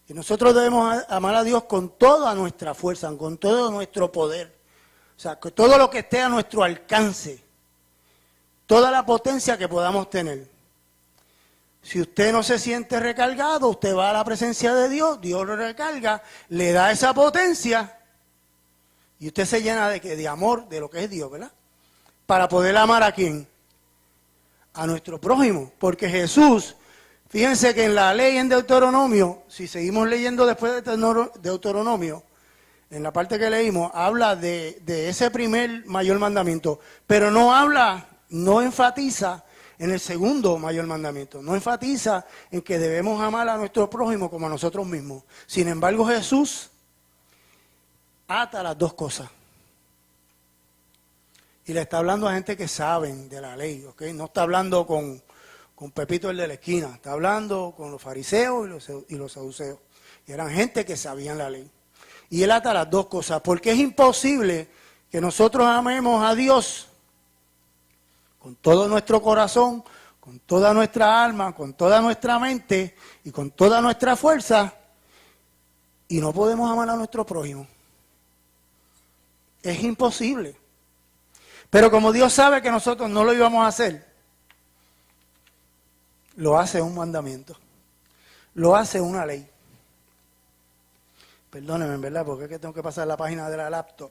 Y nosotros debemos amar a Dios con toda nuestra fuerza, con todo nuestro poder. O sea, que todo lo que esté a nuestro alcance, toda la potencia que podamos tener. Si usted no se siente recargado, usted va a la presencia de Dios, Dios lo recarga, le da esa potencia y usted se llena de ¿qué? De amor, de lo que es Dios, ¿verdad? Para poder amar ¿a quién? A nuestro prójimo. Porque Jesús, fíjense que en la ley en Deuteronomio, si seguimos leyendo después de Deuteronomio, en la parte que leímos, habla de ese primer mayor mandamiento, pero no enfatiza en el segundo mayor mandamiento, no enfatiza en que debemos amar a nuestro prójimo como a nosotros mismos. Sin embargo, Jesús ata las dos cosas. Y le está hablando a gente que saben de la ley, ¿ok? No está hablando con Pepito el de la esquina, está hablando con los fariseos y los saduceos. Y eran gente que sabían la ley. Y él ata las dos cosas, porque es imposible que nosotros amemos a Dios con todo nuestro corazón, con toda nuestra alma, con toda nuestra mente y con toda nuestra fuerza, y no podemos amar a nuestro prójimo. Es imposible. Pero como Dios sabe que nosotros no lo íbamos a hacer, lo hace un mandamiento, lo hace una ley. Perdónenme, ¿verdad? Porque es que tengo que pasar la página de la laptop.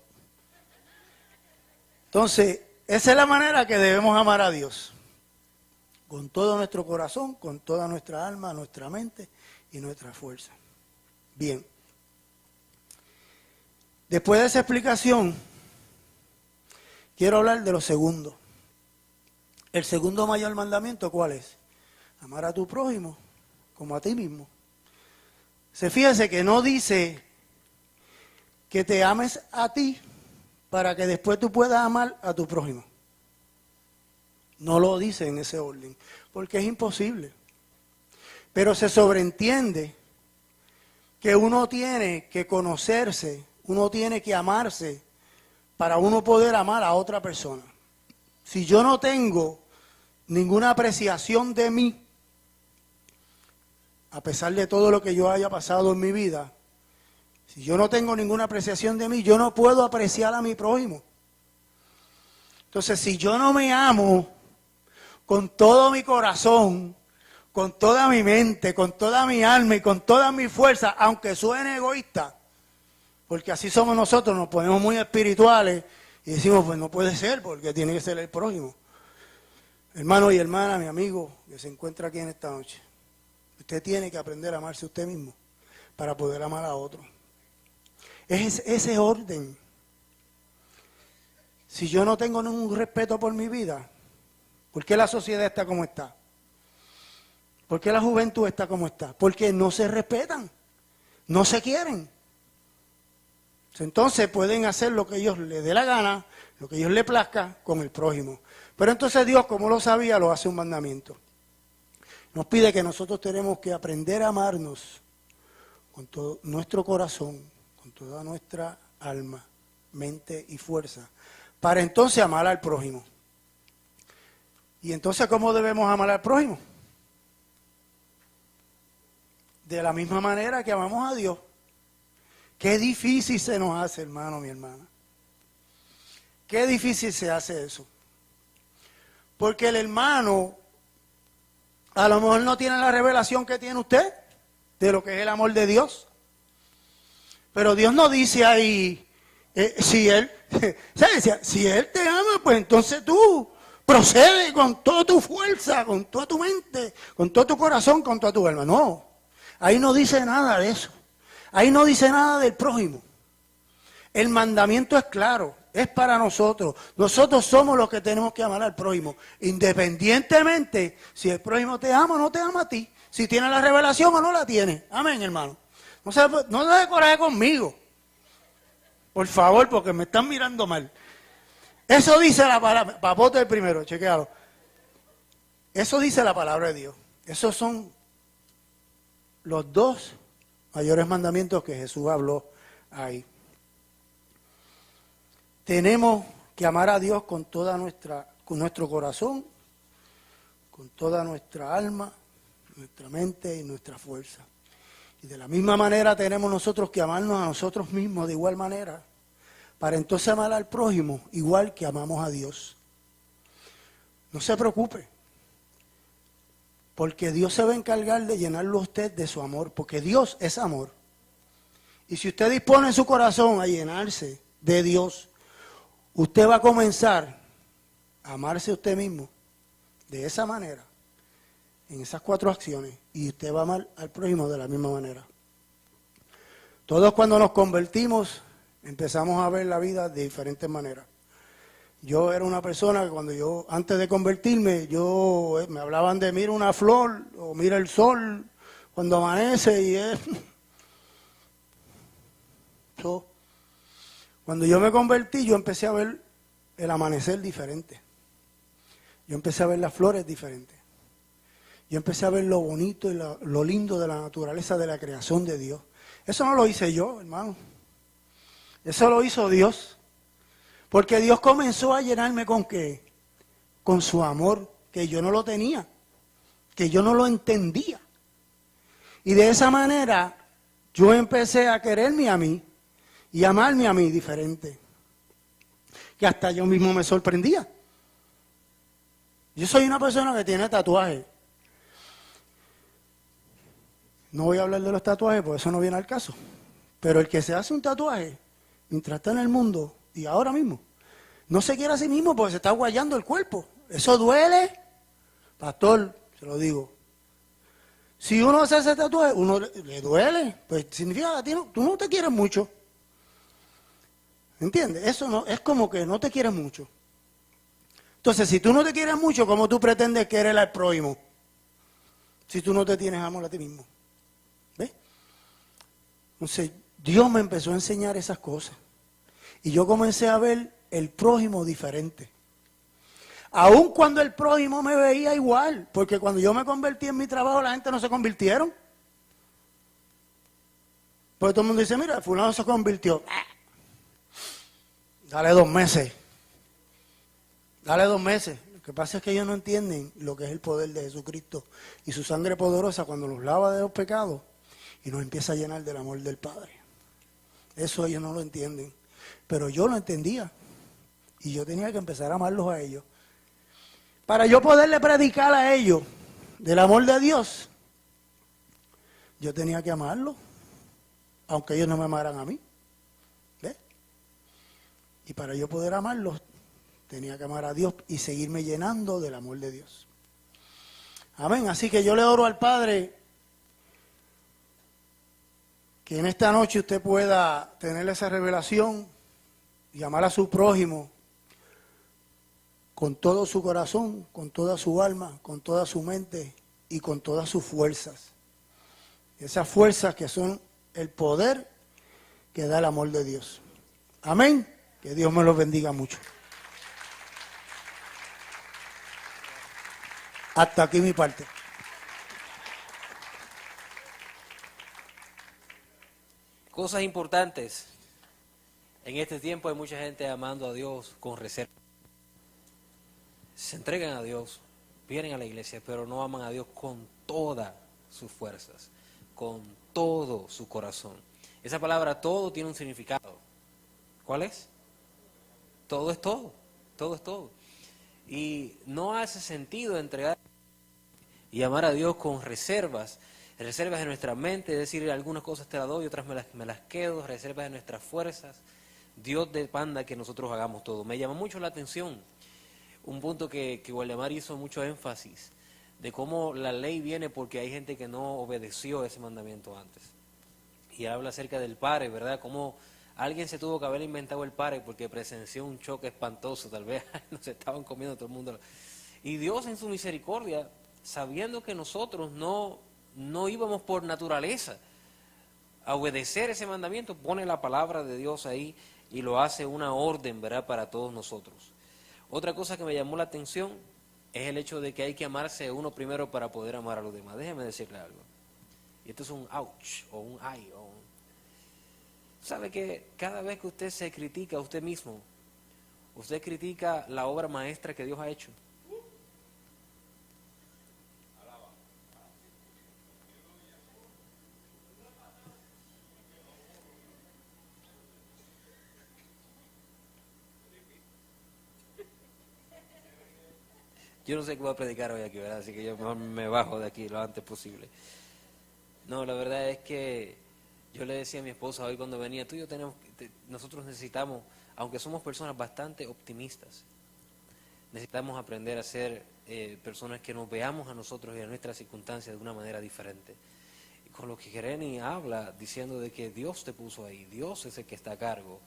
Entonces, esa es la manera que debemos amar a Dios. Con todo nuestro corazón, con toda nuestra alma, nuestra mente y nuestra fuerza. Bien. Después de esa explicación, quiero hablar de lo segundo. El segundo mayor mandamiento, ¿cuál es? Amar a tu prójimo como a ti mismo. Fíjese que no dice que te ames a ti para que después tú puedas amar a tu prójimo. No lo dice en ese orden, porque es imposible. Pero se sobreentiende que uno tiene que conocerse, uno tiene que amarse para uno poder amar a otra persona. Si yo no tengo ninguna apreciación de mí, a pesar de todo lo que yo haya pasado en mi vida, si yo no tengo ninguna apreciación de mí, yo no puedo apreciar a mi prójimo. Entonces, si yo no me amo con todo mi corazón, con toda mi mente, con toda mi alma y con toda mi fuerza, aunque suene egoísta, porque así somos nosotros, nos ponemos muy espirituales y decimos, pues no puede ser, porque tiene que ser el prójimo. Hermano y hermana, mi amigo que se encuentra aquí en esta noche, usted tiene que aprender a amarse a usted mismo para poder amar a otro. Es ese orden. Si yo no tengo ningún respeto por mi vida, ¿por qué la sociedad está como está? ¿Por qué la juventud está como está? Porque no se respetan, no se quieren. Entonces pueden hacer lo que ellos les dé la gana, lo que ellos les plazca con el prójimo. Pero entonces Dios, como lo sabía, lo hace un mandamiento. Nos pide que nosotros tenemos que aprender a amarnos con todo nuestro corazón, con toda nuestra alma, mente y fuerza, para entonces amar al prójimo. Y entonces, ¿cómo debemos amar al prójimo? De la misma manera que amamos a Dios. Qué difícil se nos hace, hermano, mi hermana. Qué difícil se hace eso. Porque el hermano a lo mejor no tiene la revelación que tiene usted de lo que es el amor de Dios. Pero Dios no dice ahí, si Él te ama, pues entonces tú procede con toda tu fuerza, con toda tu mente, con todo tu corazón, con toda tu alma. No, ahí no dice nada de eso. Ahí no dice nada del prójimo. El mandamiento es claro, es para nosotros. Nosotros somos los que tenemos que amar al prójimo, independientemente si el prójimo te ama o no te ama a ti, si tiene la revelación o no la tiene. Amén, hermano. No se dé coraje conmigo, por favor, porque me están mirando mal. Eso dice la palabra, papote el primero, chequealo. Eso dice la palabra de Dios. Esos son los dos mayores mandamientos que Jesús habló ahí. Tenemos que amar a Dios con nuestro corazón, con toda nuestra alma, nuestra mente y nuestra fuerza. Y de la misma manera tenemos nosotros que amarnos a nosotros mismos de igual manera, para entonces amar al prójimo igual que amamos a Dios. No se preocupe, porque Dios se va a encargar de llenarlo a usted de su amor, porque Dios es amor. Y si usted dispone en su corazón a llenarse de Dios, usted va a comenzar a amarse a usted mismo de esa manera, en esas 4 acciones, y usted va a amar al prójimo de la misma manera. Todos cuando nos convertimos empezamos a ver la vida de diferentes maneras. Yo era una persona que antes de convertirme, me hablaban de mira una flor o mira el sol cuando amanece y es... Cuando yo me convertí, yo empecé a ver el amanecer diferente. Yo empecé a ver las flores diferentes. Yo empecé a ver lo bonito y lo lindo de la naturaleza, de la creación de Dios. Eso no lo hice yo, hermano. Eso lo hizo Dios. Porque Dios comenzó a llenarme ¿con qué? Con su amor, que yo no lo tenía, que yo no lo entendía. Y de esa manera yo empecé a quererme a mí y amarme a mí diferente. Que hasta yo mismo me sorprendía. Yo soy una persona que tiene tatuajes. No voy a hablar de los tatuajes porque eso no viene al caso. Pero el que se hace un tatuaje, mientras está en el mundo y ahora mismo, no se quiere a sí mismo porque se está guayando el cuerpo. Eso duele. Pastor, se lo digo. Si uno hace ese tatuaje, uno le duele. Pues significa que tú no te quieres mucho. ¿Entiendes? Eso no, es como que no te quieres mucho. Entonces, si tú no te quieres mucho, ¿cómo tú pretendes querer al prójimo? Si tú no te tienes amor a ti mismo. ¿Ves? Entonces, Dios me empezó a enseñar esas cosas. Y yo comencé a ver el prójimo diferente. Aun cuando el prójimo me veía igual. Porque cuando yo me convertí en mi trabajo, la gente no se convirtieron. Porque todo el mundo dice, mira, fulano se convirtió. Dale 2 meses. Dale 2 meses. Lo que pasa es que ellos no entienden lo que es el poder de Jesucristo y su sangre poderosa cuando los lava de los pecados y nos empieza a llenar del amor del Padre. Eso ellos no lo entienden. Pero yo lo entendía. Y yo tenía que empezar a amarlos a ellos. Para yo poderle predicar a ellos del amor de Dios, yo tenía que amarlos, aunque ellos no me amaran a mí. ¿Ves? Y para yo poder amarlos, tenía que amar a Dios y seguirme llenando del amor de Dios. Amén. Así que yo le oro al Padre que en esta noche usted pueda tener esa revelación y amar a su prójimo con todo su corazón, con toda su alma, con toda su mente y con todas sus fuerzas. Esas fuerzas que son el poder que da el amor de Dios. Amén. Que Dios me los bendiga mucho. Hasta aquí mi parte. Cosas importantes. En este tiempo hay mucha gente amando a Dios con reserva. Se entregan a Dios, vienen a la iglesia, pero no aman a Dios con todas sus fuerzas, con todo su corazón. Esa palabra todo tiene un significado. ¿Cuál es? Todo es todo, todo es todo. Y no hace sentido entregar y amar a Dios con reservas en nuestra mente, es decir, algunas cosas te las doy, otras me las quedo, reservas de nuestras fuerzas. Dios demanda que nosotros hagamos todo. Me llamó mucho la atención un punto que Waldemar hizo mucho énfasis, de cómo la ley viene porque hay gente que no obedeció ese mandamiento antes. Y habla acerca del pare, ¿verdad? Cómo alguien se tuvo que haber inventado el pare porque presenció un choque espantoso, tal vez nos estaban comiendo todo el mundo. Y Dios en su misericordia, sabiendo que nosotros no íbamos por naturaleza a obedecer ese mandamiento, pone la palabra de Dios ahí y lo hace una orden, ¿verdad?, para todos nosotros. Otra cosa que me llamó la atención es el hecho de que hay que amarse a uno primero para poder amar a los demás. Déjeme decirle algo. Y esto es un ouch o un ay. ¿Sabe que cada vez que usted se critica a usted mismo, usted critica la obra maestra que Dios ha hecho? Yo no sé qué voy a predicar hoy aquí, ¿verdad? Así que yo mejor me bajo de aquí lo antes posible. No, la verdad es que yo le decía a mi esposa hoy cuando venía, tú y yo nosotros necesitamos, aunque somos personas bastante optimistas, necesitamos aprender a ser personas que nos veamos a nosotros y a nuestras circunstancias de una manera diferente. Y con lo que Jereni habla, diciendo de que Dios te puso ahí, Dios es el que está a cargo,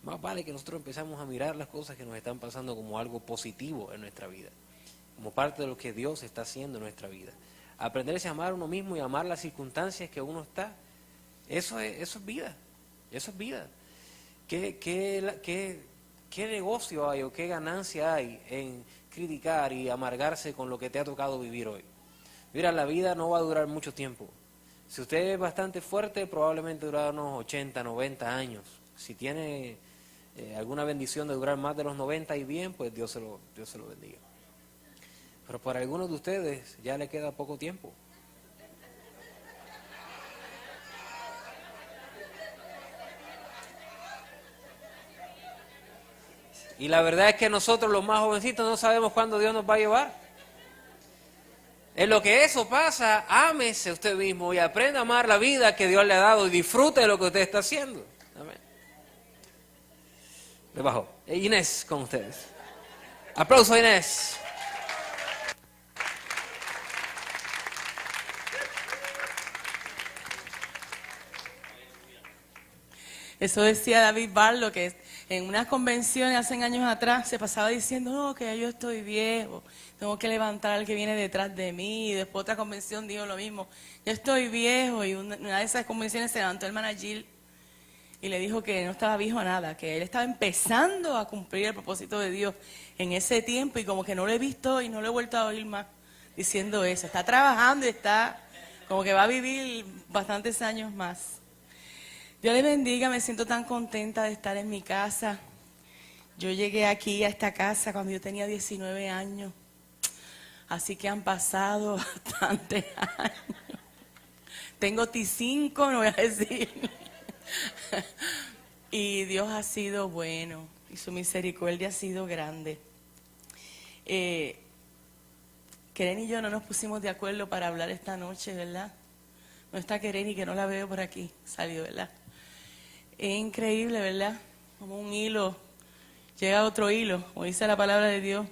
más vale que nosotros empezamos a mirar las cosas que nos están pasando como algo positivo en nuestra vida, como parte de lo que Dios está haciendo en nuestra vida. Aprenderse a amar a uno mismo y amar las circunstancias que uno está, eso es vida, eso es vida. ¿Qué negocio hay o qué ganancia hay en criticar y amargarse con lo que te ha tocado vivir hoy? Mira, la vida no va a durar mucho tiempo. Si usted es bastante fuerte, probablemente durará unos 80, 90 años. Si tiene alguna bendición de durar más de los 90 y bien, pues Dios se lo bendiga. Pero para algunos de ustedes ya le queda poco tiempo. Y la verdad es que nosotros los más jovencitos no sabemos cuándo Dios nos va a llevar. En lo que eso pasa, ámese usted mismo y aprenda a amar la vida que Dios le ha dado y disfrute de lo que usted está haciendo. Amén. Debajo. Inés con ustedes. Aplauso a Inés. Eso decía David Barlow, que en unas convenciones hace años atrás se pasaba diciendo, no, que ya yo estoy viejo, tengo que levantar al que viene detrás de mí. Y después otra convención dijo lo mismo, yo estoy viejo. Y una de esas convenciones se levantó el hermana Jill y le dijo que no estaba viejo a nada, que él estaba empezando a cumplir el propósito de Dios en ese tiempo y como que no lo he visto y no lo he vuelto a oír más diciendo eso. Está trabajando y está como que va a vivir bastantes años más. Dios les bendiga, me siento tan contenta de estar en mi casa. Yo llegué aquí a esta casa cuando yo tenía 19 años. Así que han pasado bastantes años. Tengo T5, no voy a decir. Y Dios ha sido bueno y su misericordia ha sido grande. Keren y yo no nos pusimos de acuerdo para hablar esta noche, ¿verdad? No está Keren y que no la veo por aquí, salió, ¿verdad? Es increíble, ¿verdad? Como un hilo, llega otro hilo, como dice la palabra de Dios.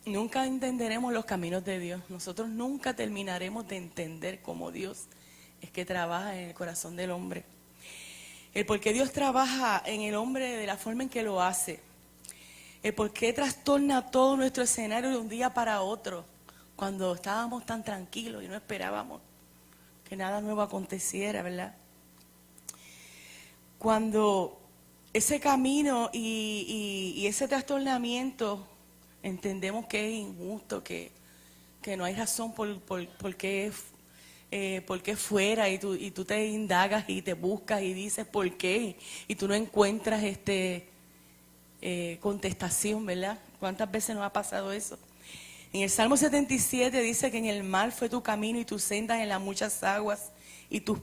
Nunca entenderemos los caminos de Dios. Nosotros nunca terminaremos de entender cómo Dios es que trabaja en el corazón del hombre. El por qué Dios trabaja en el hombre de la forma en que lo hace. El por qué trastorna todo nuestro escenario de un día para otro, cuando estábamos tan tranquilos y no esperábamos que nada nuevo aconteciera, ¿verdad? Cuando ese camino y ese trastornamiento entendemos que es injusto, que no hay razón por qué fuera, y tú te indagas y te buscas y dices por qué, y tú no encuentras contestación, ¿verdad? ¿Cuántas veces nos ha pasado eso? En el Salmo 77 dice que en el mar fue tu camino y tus sendas en las muchas aguas, y tus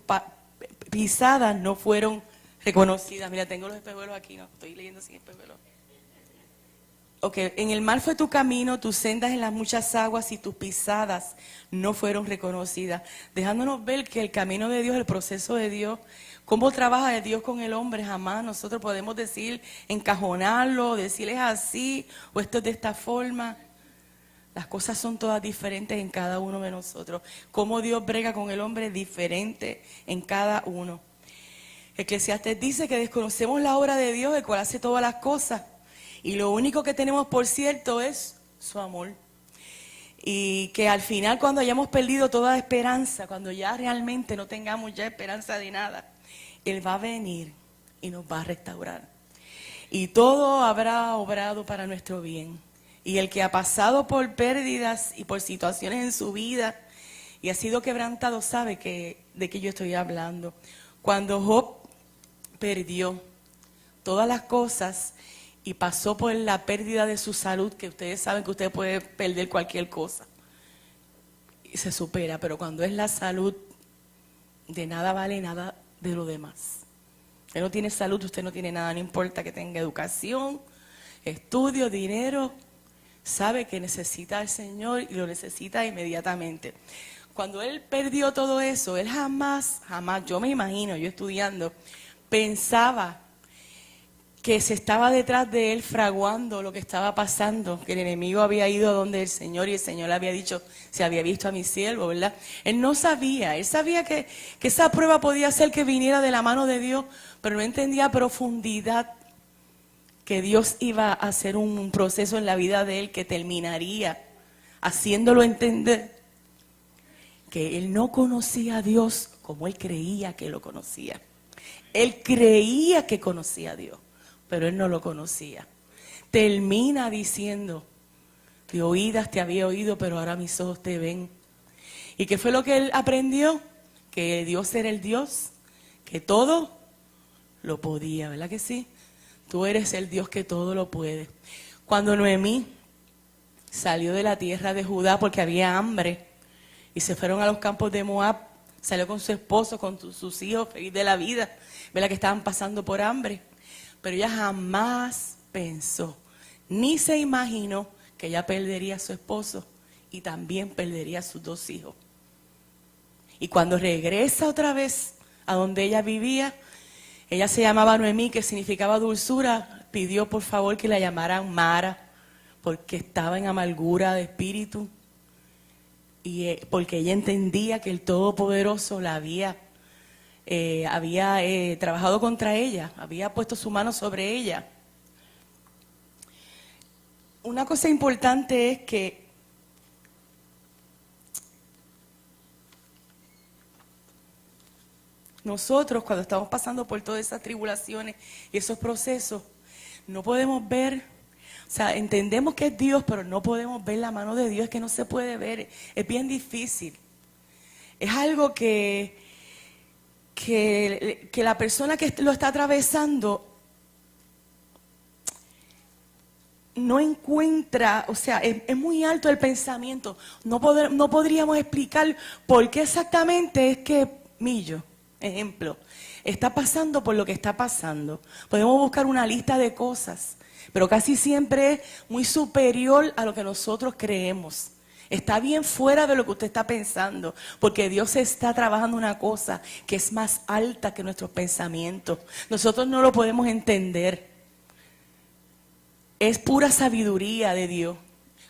pisadas no fueron reconocidas. Mira, tengo los espejuelos aquí, no, estoy leyendo sin espejuelos. Ok, en el mar fue tu camino, tus sendas en las muchas aguas, y tus pisadas no fueron reconocidas. Dejándonos ver que el camino de Dios, el proceso de Dios, cómo trabaja Dios con el hombre, jamás nosotros podemos decir, encajonarlo, decirles así, o esto es de esta forma. Las cosas son todas diferentes en cada uno de nosotros. Cómo Dios brega con el hombre diferente en cada uno. Eclesiastés dice que desconocemos la obra de Dios, el cual hace todas las cosas. Y lo único que tenemos por cierto es su amor. Y que al final, cuando hayamos perdido toda esperanza, cuando ya realmente no tengamos ya esperanza de nada, Él va a venir y nos va a restaurar. Y todo habrá obrado para nuestro bien. Y el que ha pasado por pérdidas y por situaciones en su vida y ha sido quebrantado sabe de qué yo estoy hablando. Cuando Job perdió todas las cosas y pasó por la pérdida de su salud, que ustedes saben que usted puede perder cualquier cosa y se supera, pero cuando es la salud, de nada vale nada de lo demás. Usted no tiene salud, usted no tiene nada, no importa que tenga educación, estudio, dinero, sabe que necesita al Señor y lo necesita inmediatamente. Cuando él perdió todo eso, él jamás, yo me imagino, yo estudiando, pensaba que se estaba detrás de él fraguando lo que estaba pasando, que el enemigo había ido donde el Señor y el Señor le había dicho, se había visto a mi siervo, ¿verdad? Él no sabía, él sabía que esa prueba podía ser que viniera de la mano de Dios, pero no entendía a profundidad que Dios iba a hacer un proceso en la vida de él que terminaría haciéndolo entender que él no conocía a Dios como él creía que lo conocía. Él creía que conocía a Dios, pero él no lo conocía. Termina diciendo, de oídas te había oído, pero ahora mis ojos te ven. ¿Y qué fue lo que él aprendió? Que Dios era el Dios, que todo lo podía, ¿verdad que sí? Tú eres el Dios que todo lo puede. Cuando Noemí salió de la tierra de Judá porque había hambre y se fueron a los campos de Moab, salió con su esposo, con sus hijos, feliz de la vida, ¿verdad? Que estaban pasando por hambre. Pero ella jamás pensó, ni se imaginó que ella perdería a su esposo y también perdería a sus 2 hijos. Y cuando regresa otra vez a donde ella vivía, ella se llamaba Noemí, que significaba dulzura, pidió por favor que la llamaran Mara, porque estaba en amargura de espíritu y porque ella entendía que el Todopoderoso la había trabajado contra ella, había puesto su mano sobre ella. Una cosa importante es que nosotros, cuando estamos pasando por todas esas tribulaciones y esos procesos, no podemos ver, o sea, entendemos que es Dios, pero no podemos ver la mano de Dios, es que no se puede ver, es bien difícil. Es algo que la persona que lo está atravesando no encuentra, o sea, es muy alto el pensamiento. No podríamos explicar por qué exactamente es que Millo, ejemplo, está pasando por lo que está pasando. Podemos buscar una lista de cosas, pero casi siempre es muy superior a lo que nosotros creemos. Está bien fuera de lo que usted está pensando, porque Dios está trabajando una cosa que es más alta que nuestros pensamientos. Nosotros no lo podemos entender. Es pura sabiduría de Dios.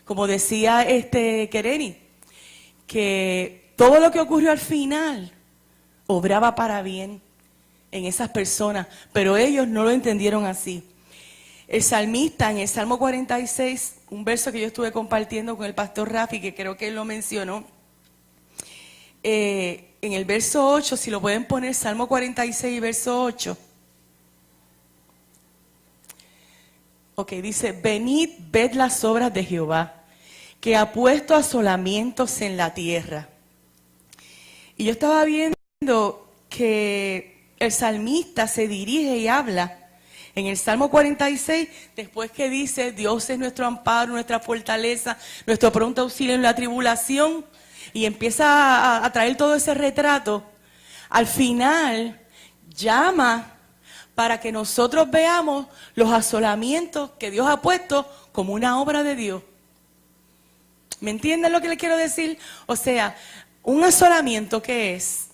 Como decía Kereni, que todo lo que ocurrió al final obraba para bien en esas personas, pero ellos no lo entendieron así. El salmista en el Salmo 46, un verso que yo estuve compartiendo con el pastor Rafi, que creo que él lo mencionó, en el verso 8, si lo pueden poner, Salmo 46, verso 8. Ok, dice, venid, ved las obras de Jehová, que ha puesto asolamientos en la tierra. Y yo estaba viendo que el salmista se dirige y habla en el Salmo 46, después que dice, Dios es nuestro amparo, nuestra fortaleza, nuestro pronto auxilio en la tribulación, y empieza a traer todo ese retrato. Al final, llama para que nosotros veamos los asolamientos que Dios ha puesto como una obra de Dios. ¿Me entienden lo que le quiero decir? O sea, un asolamiento, ¿qué es?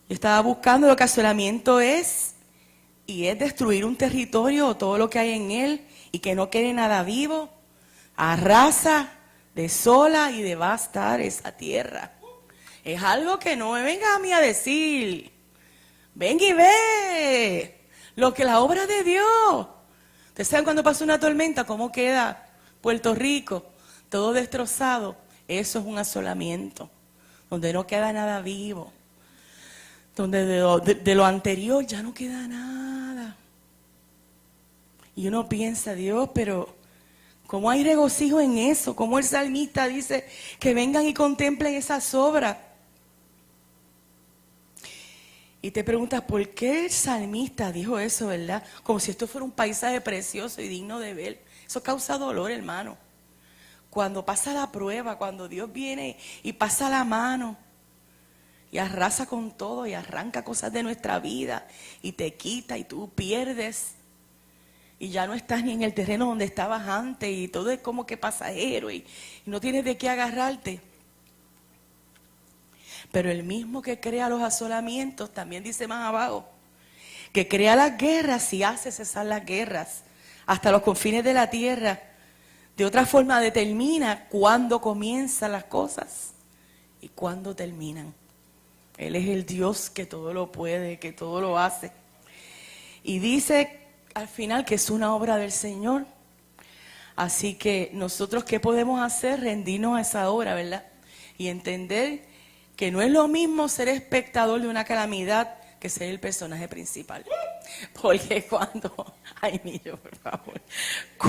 Yo estaba buscando lo que asolamiento es, y es destruir un territorio o todo lo que hay en él y que no quede nada vivo. Arrasa, desola y devastar esa tierra. Es algo que no me venga a mí a decir. Ven y ve lo que la obra de Dios. Ustedes saben cuando pasa una tormenta, cómo queda Puerto Rico, todo destrozado. Eso es un asolamiento, donde no queda nada vivo, donde de lo anterior ya no queda nada. Y uno piensa, Dios, pero ¿cómo hay regocijo en eso? ¿Cómo el salmista dice que vengan y contemplen esas obras? Y te preguntas, ¿por qué el salmista dijo eso, verdad? Como si esto fuera un paisaje precioso y digno de ver. Eso causa dolor, hermano. Cuando pasa la prueba, cuando Dios viene y pasa la mano y arrasa con todo y arranca cosas de nuestra vida y te quita y tú pierdes y ya no estás ni en el terreno donde estabas antes y todo es como que pasajero y no tienes de qué agarrarte. Pero el mismo que crea los asolamientos, también dice más abajo, que crea las guerras y hace cesar las guerras hasta los confines de la tierra. De otra forma determina cuándo comienzan las cosas y cuándo terminan. Él es el Dios que todo lo puede, que todo lo hace. Y dice al final que es una obra del Señor. Así que nosotros, ¿qué podemos hacer? Rendirnos a esa obra, ¿verdad? Y entender que no es lo mismo ser espectador de una calamidad que ser el personaje principal. Porque cuando, ay Millo, por favor,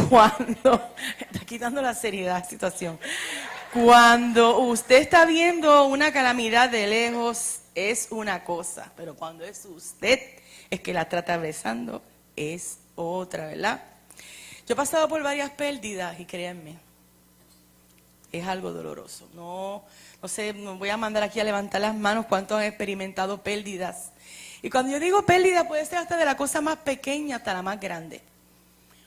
cuando, está quitando la seriedad de la situación. Cuando usted está viendo una calamidad de lejos es una cosa, pero cuando es usted es que la está atravesando es otra, ¿verdad? Yo he pasado por varias pérdidas y créanme, es algo doloroso. No sé, me voy a mandar aquí a levantar las manos cuántos han experimentado pérdidas. Y cuando yo digo pérdida puede ser hasta de la cosa más pequeña hasta la más grande.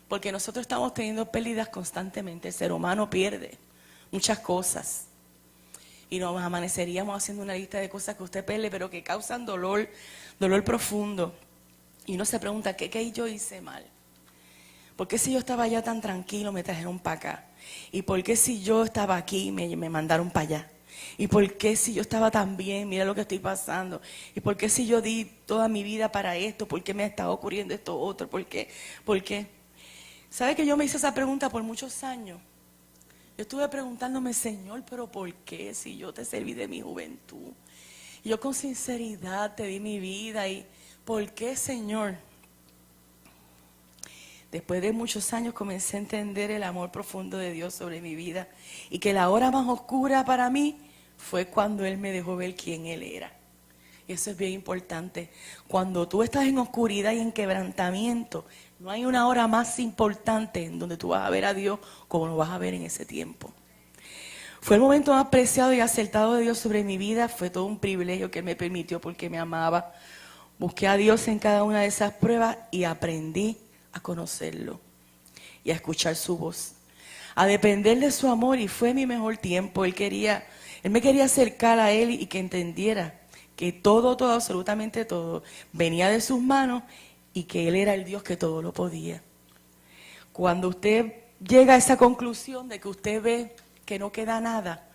Porque nosotros estamos teniendo pérdidas constantemente. El ser humano pierde muchas cosas. Y nos amaneceríamos haciendo una lista de cosas que usted pierde, pero que causan dolor, dolor profundo. Y uno se pregunta, ¿qué yo hice mal? ¿Por qué si yo estaba allá tan tranquilo me trajeron para acá? ¿Y por qué si yo estaba aquí me mandaron para allá? ¿Y por qué si yo estaba tan bien, mira lo que estoy pasando? ¿Y por qué si yo di toda mi vida para esto? ¿Por qué me ha estado ocurriendo esto otro? ¿Por qué? ¿Por qué? ¿Sabe que yo me hice esa pregunta por muchos años? Yo estuve preguntándome, Señor, ¿pero por qué? Si yo te serví de mi juventud. Y yo con sinceridad te di mi vida. ¿Y por qué, Señor? Después de muchos años comencé a entender el amor profundo de Dios sobre mi vida. Y que la hora más oscura para mí fue cuando Él me dejó ver quién Él era. Y eso es bien importante. Cuando tú estás en oscuridad y en quebrantamiento, No hay una hora más importante en donde tú vas a ver a Dios como lo vas a ver en ese tiempo. Fue el momento más preciado y acertado de Dios sobre mi vida. Fue todo un privilegio que Él me permitió porque me amaba. Busqué a Dios en cada una de esas pruebas y aprendí a conocerlo y a escuchar su voz, a depender de su amor, y fue mi mejor tiempo. Él me quería acercar a Él y que entendiera que todo, absolutamente todo, venía de sus manos y que Él era el Dios que todo lo podía. Cuando usted llega a esa conclusión de que usted ve que no queda nada,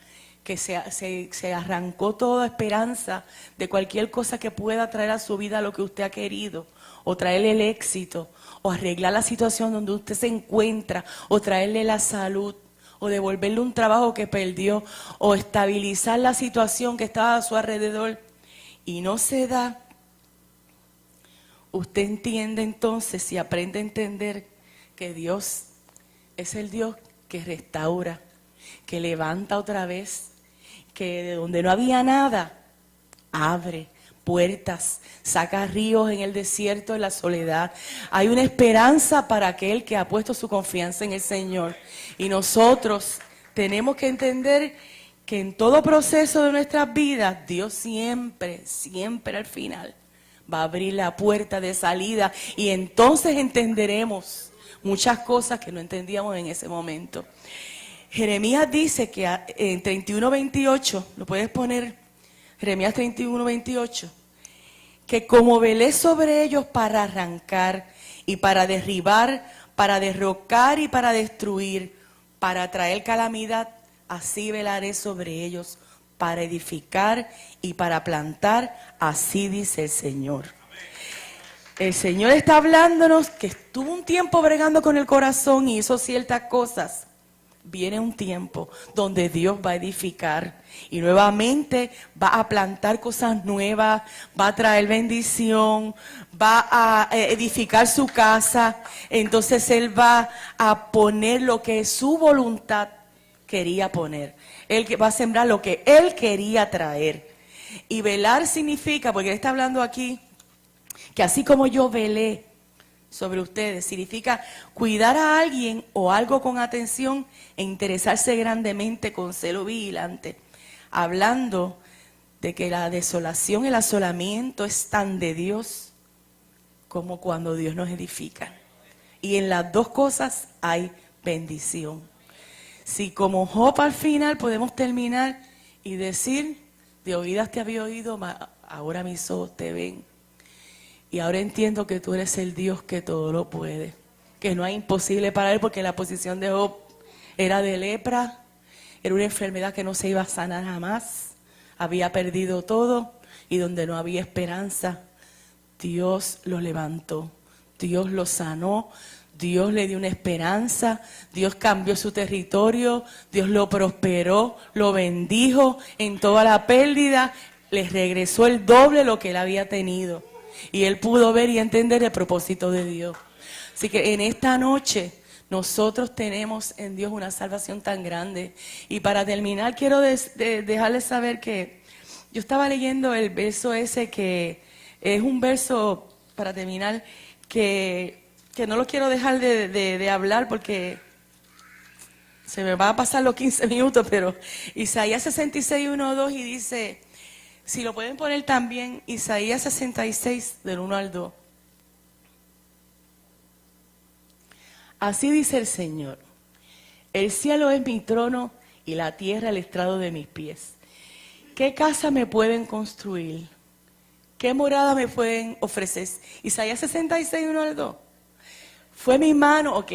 que se arrancó toda esperanza de cualquier cosa que pueda traer a su vida lo que usted ha querido, o traerle el éxito, o arreglar la situación donde usted se encuentra, o traerle la salud, o devolverle un trabajo que perdió, o estabilizar la situación que estaba a su alrededor, y no se da, usted entiende entonces y aprende a entender que Dios es el Dios que restaura, que levanta otra vez, que de donde no había nada, abre puertas, saca ríos en el desierto, en la soledad. Hay una esperanza para aquel que ha puesto su confianza en el Señor. Y nosotros tenemos que entender que en todo proceso de nuestras vidas, Dios siempre, siempre al final va a abrir la puerta de salida, y entonces entenderemos muchas cosas que no entendíamos en ese momento. Jeremías dice que en 31:28, lo puedes poner, Jeremías 31:28, que como velé sobre ellos para arrancar y para derribar, para derrocar y para destruir, para traer calamidad, así velaré sobre ellos, para edificar y para plantar, así dice el Señor. El Señor está hablándonos que estuvo un tiempo bregando con el corazón y hizo ciertas cosas. Viene un tiempo donde Dios va a edificar y nuevamente va a plantar cosas nuevas, va a traer bendición, va a edificar su casa. Entonces Él va a poner lo que su voluntad quería poner. Él va a sembrar lo que Él quería traer. Y velar significa, porque Él está hablando aquí, que así como yo velé sobre ustedes, significa cuidar a alguien o algo con atención e interesarse grandemente con celo vigilante, hablando de que la desolación, el asolamiento es tan de Dios como cuando Dios nos edifica. Y en las dos cosas hay bendición. Si como Job al final podemos terminar y decir, de oídas te había oído, ahora mis ojos te ven. Y ahora entiendo que tú eres el Dios que todo lo puede, que no hay imposible para Él, porque la posición de Job era de lepra, era una enfermedad que no se iba a sanar jamás, había perdido todo, y donde no había esperanza, Dios lo levantó, Dios lo sanó, Dios le dio una esperanza, Dios cambió su territorio, Dios lo prosperó, lo bendijo en toda la pérdida, le regresó el doble lo que él había tenido. Y él pudo ver y entender el propósito de Dios. Así que en esta noche nosotros tenemos en Dios una salvación tan grande. Y para terminar quiero dejarles saber que yo estaba leyendo el verso ese, que es un verso, para terminar, que no lo quiero dejar de hablar porque se me va a pasar los 15 minutos, pero Isaías 66, 1, 2, y dice... Si lo pueden poner también, Isaías 66, del 1 al 2. Así dice el Señor: el cielo es mi trono y la tierra el estrado de mis pies. ¿Qué casa me pueden construir? ¿Qué morada me pueden ofrecer? Isaías 66, 1 al 2. Fue mi mano,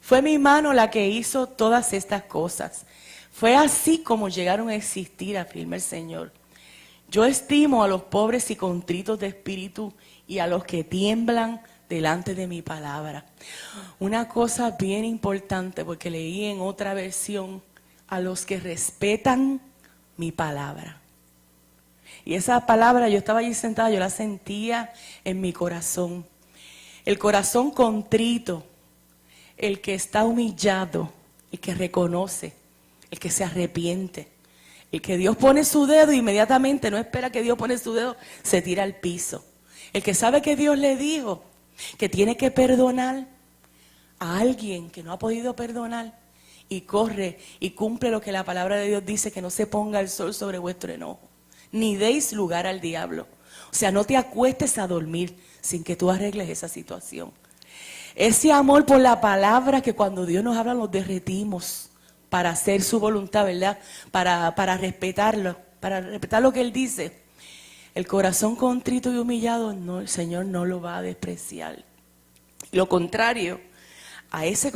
fue mi mano la que hizo todas estas cosas. Fue así como llegaron a existir, afirma el Señor. Yo estimo a los pobres y contritos de espíritu y a los que tiemblan delante de mi palabra. Una cosa bien importante, porque leí en otra versión, a los que respetan mi palabra. Y esa palabra, yo estaba allí sentada, yo la sentía en mi corazón. El corazón contrito, el que está humillado, el que reconoce, el que se arrepiente. El que Dios pone su dedo, inmediatamente no espera que Dios pone su dedo, se tira al piso. El que sabe que Dios le dijo que tiene que perdonar, a alguien que no ha podido perdonar y corre y cumple lo que la palabra de Dios dice, que no se ponga el sol sobre vuestro enojo, ni deis lugar al diablo. O sea, no te acuestes a dormir sin que tú arregles esa situación. Ese amor por la palabra, que cuando Dios nos habla nos derretimos para hacer su voluntad, ¿verdad? Para respetarlo, para respetar lo que Él dice. El corazón contrito y humillado, no, el Señor no lo va a despreciar. Lo contrario, a ese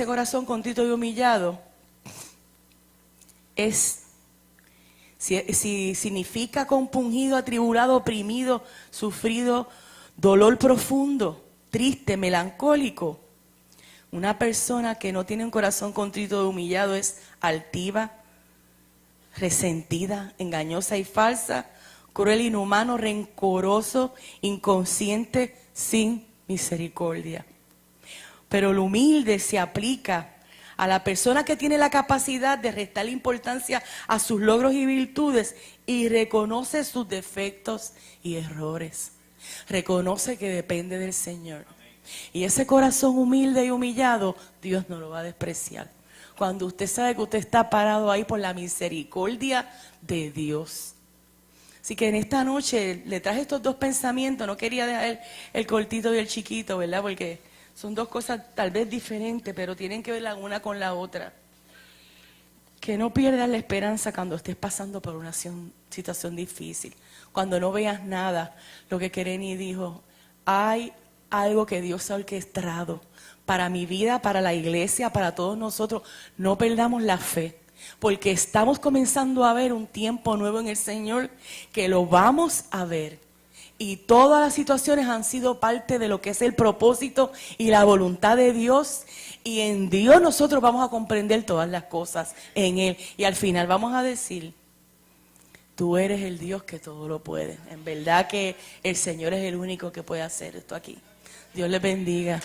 corazón contrito y humillado, si significa compungido, atribulado, oprimido, sufrido, dolor profundo, triste, melancólico. Una persona que no tiene un corazón contrito y humillado es altiva, resentida, engañosa y falsa, cruel, inhumano, rencoroso, inconsciente, sin misericordia. Pero lo humilde se aplica a la persona que tiene la capacidad de restar importancia a sus logros y virtudes y reconoce sus defectos y errores. Reconoce que depende del Señor. Y ese corazón humilde y humillado, Dios no lo va a despreciar. Cuando usted sabe que usted está parado ahí por la misericordia de Dios. Así que en esta noche le traje estos dos pensamientos. No quería dejar el cortito y el chiquito, ¿verdad? Porque son dos cosas tal vez diferentes, pero tienen que ver la una con la otra. Que no pierdas la esperanza cuando estés pasando por una situación difícil. Cuando no veas nada, lo que Kereni dijo, hay algo que Dios ha orquestado para mi vida, para la iglesia, para todos nosotros. No perdamos la fe, porque estamos comenzando a ver un tiempo nuevo en el Señor, que lo vamos a ver. Y todas las situaciones han sido parte de lo que es el propósito y la voluntad de Dios. Y en Dios nosotros vamos a comprender todas las cosas en Él. Y al final vamos a decir, tú eres el Dios que todo lo puede. En verdad que el Señor es el único que puede hacer esto aquí. Dios les bendiga.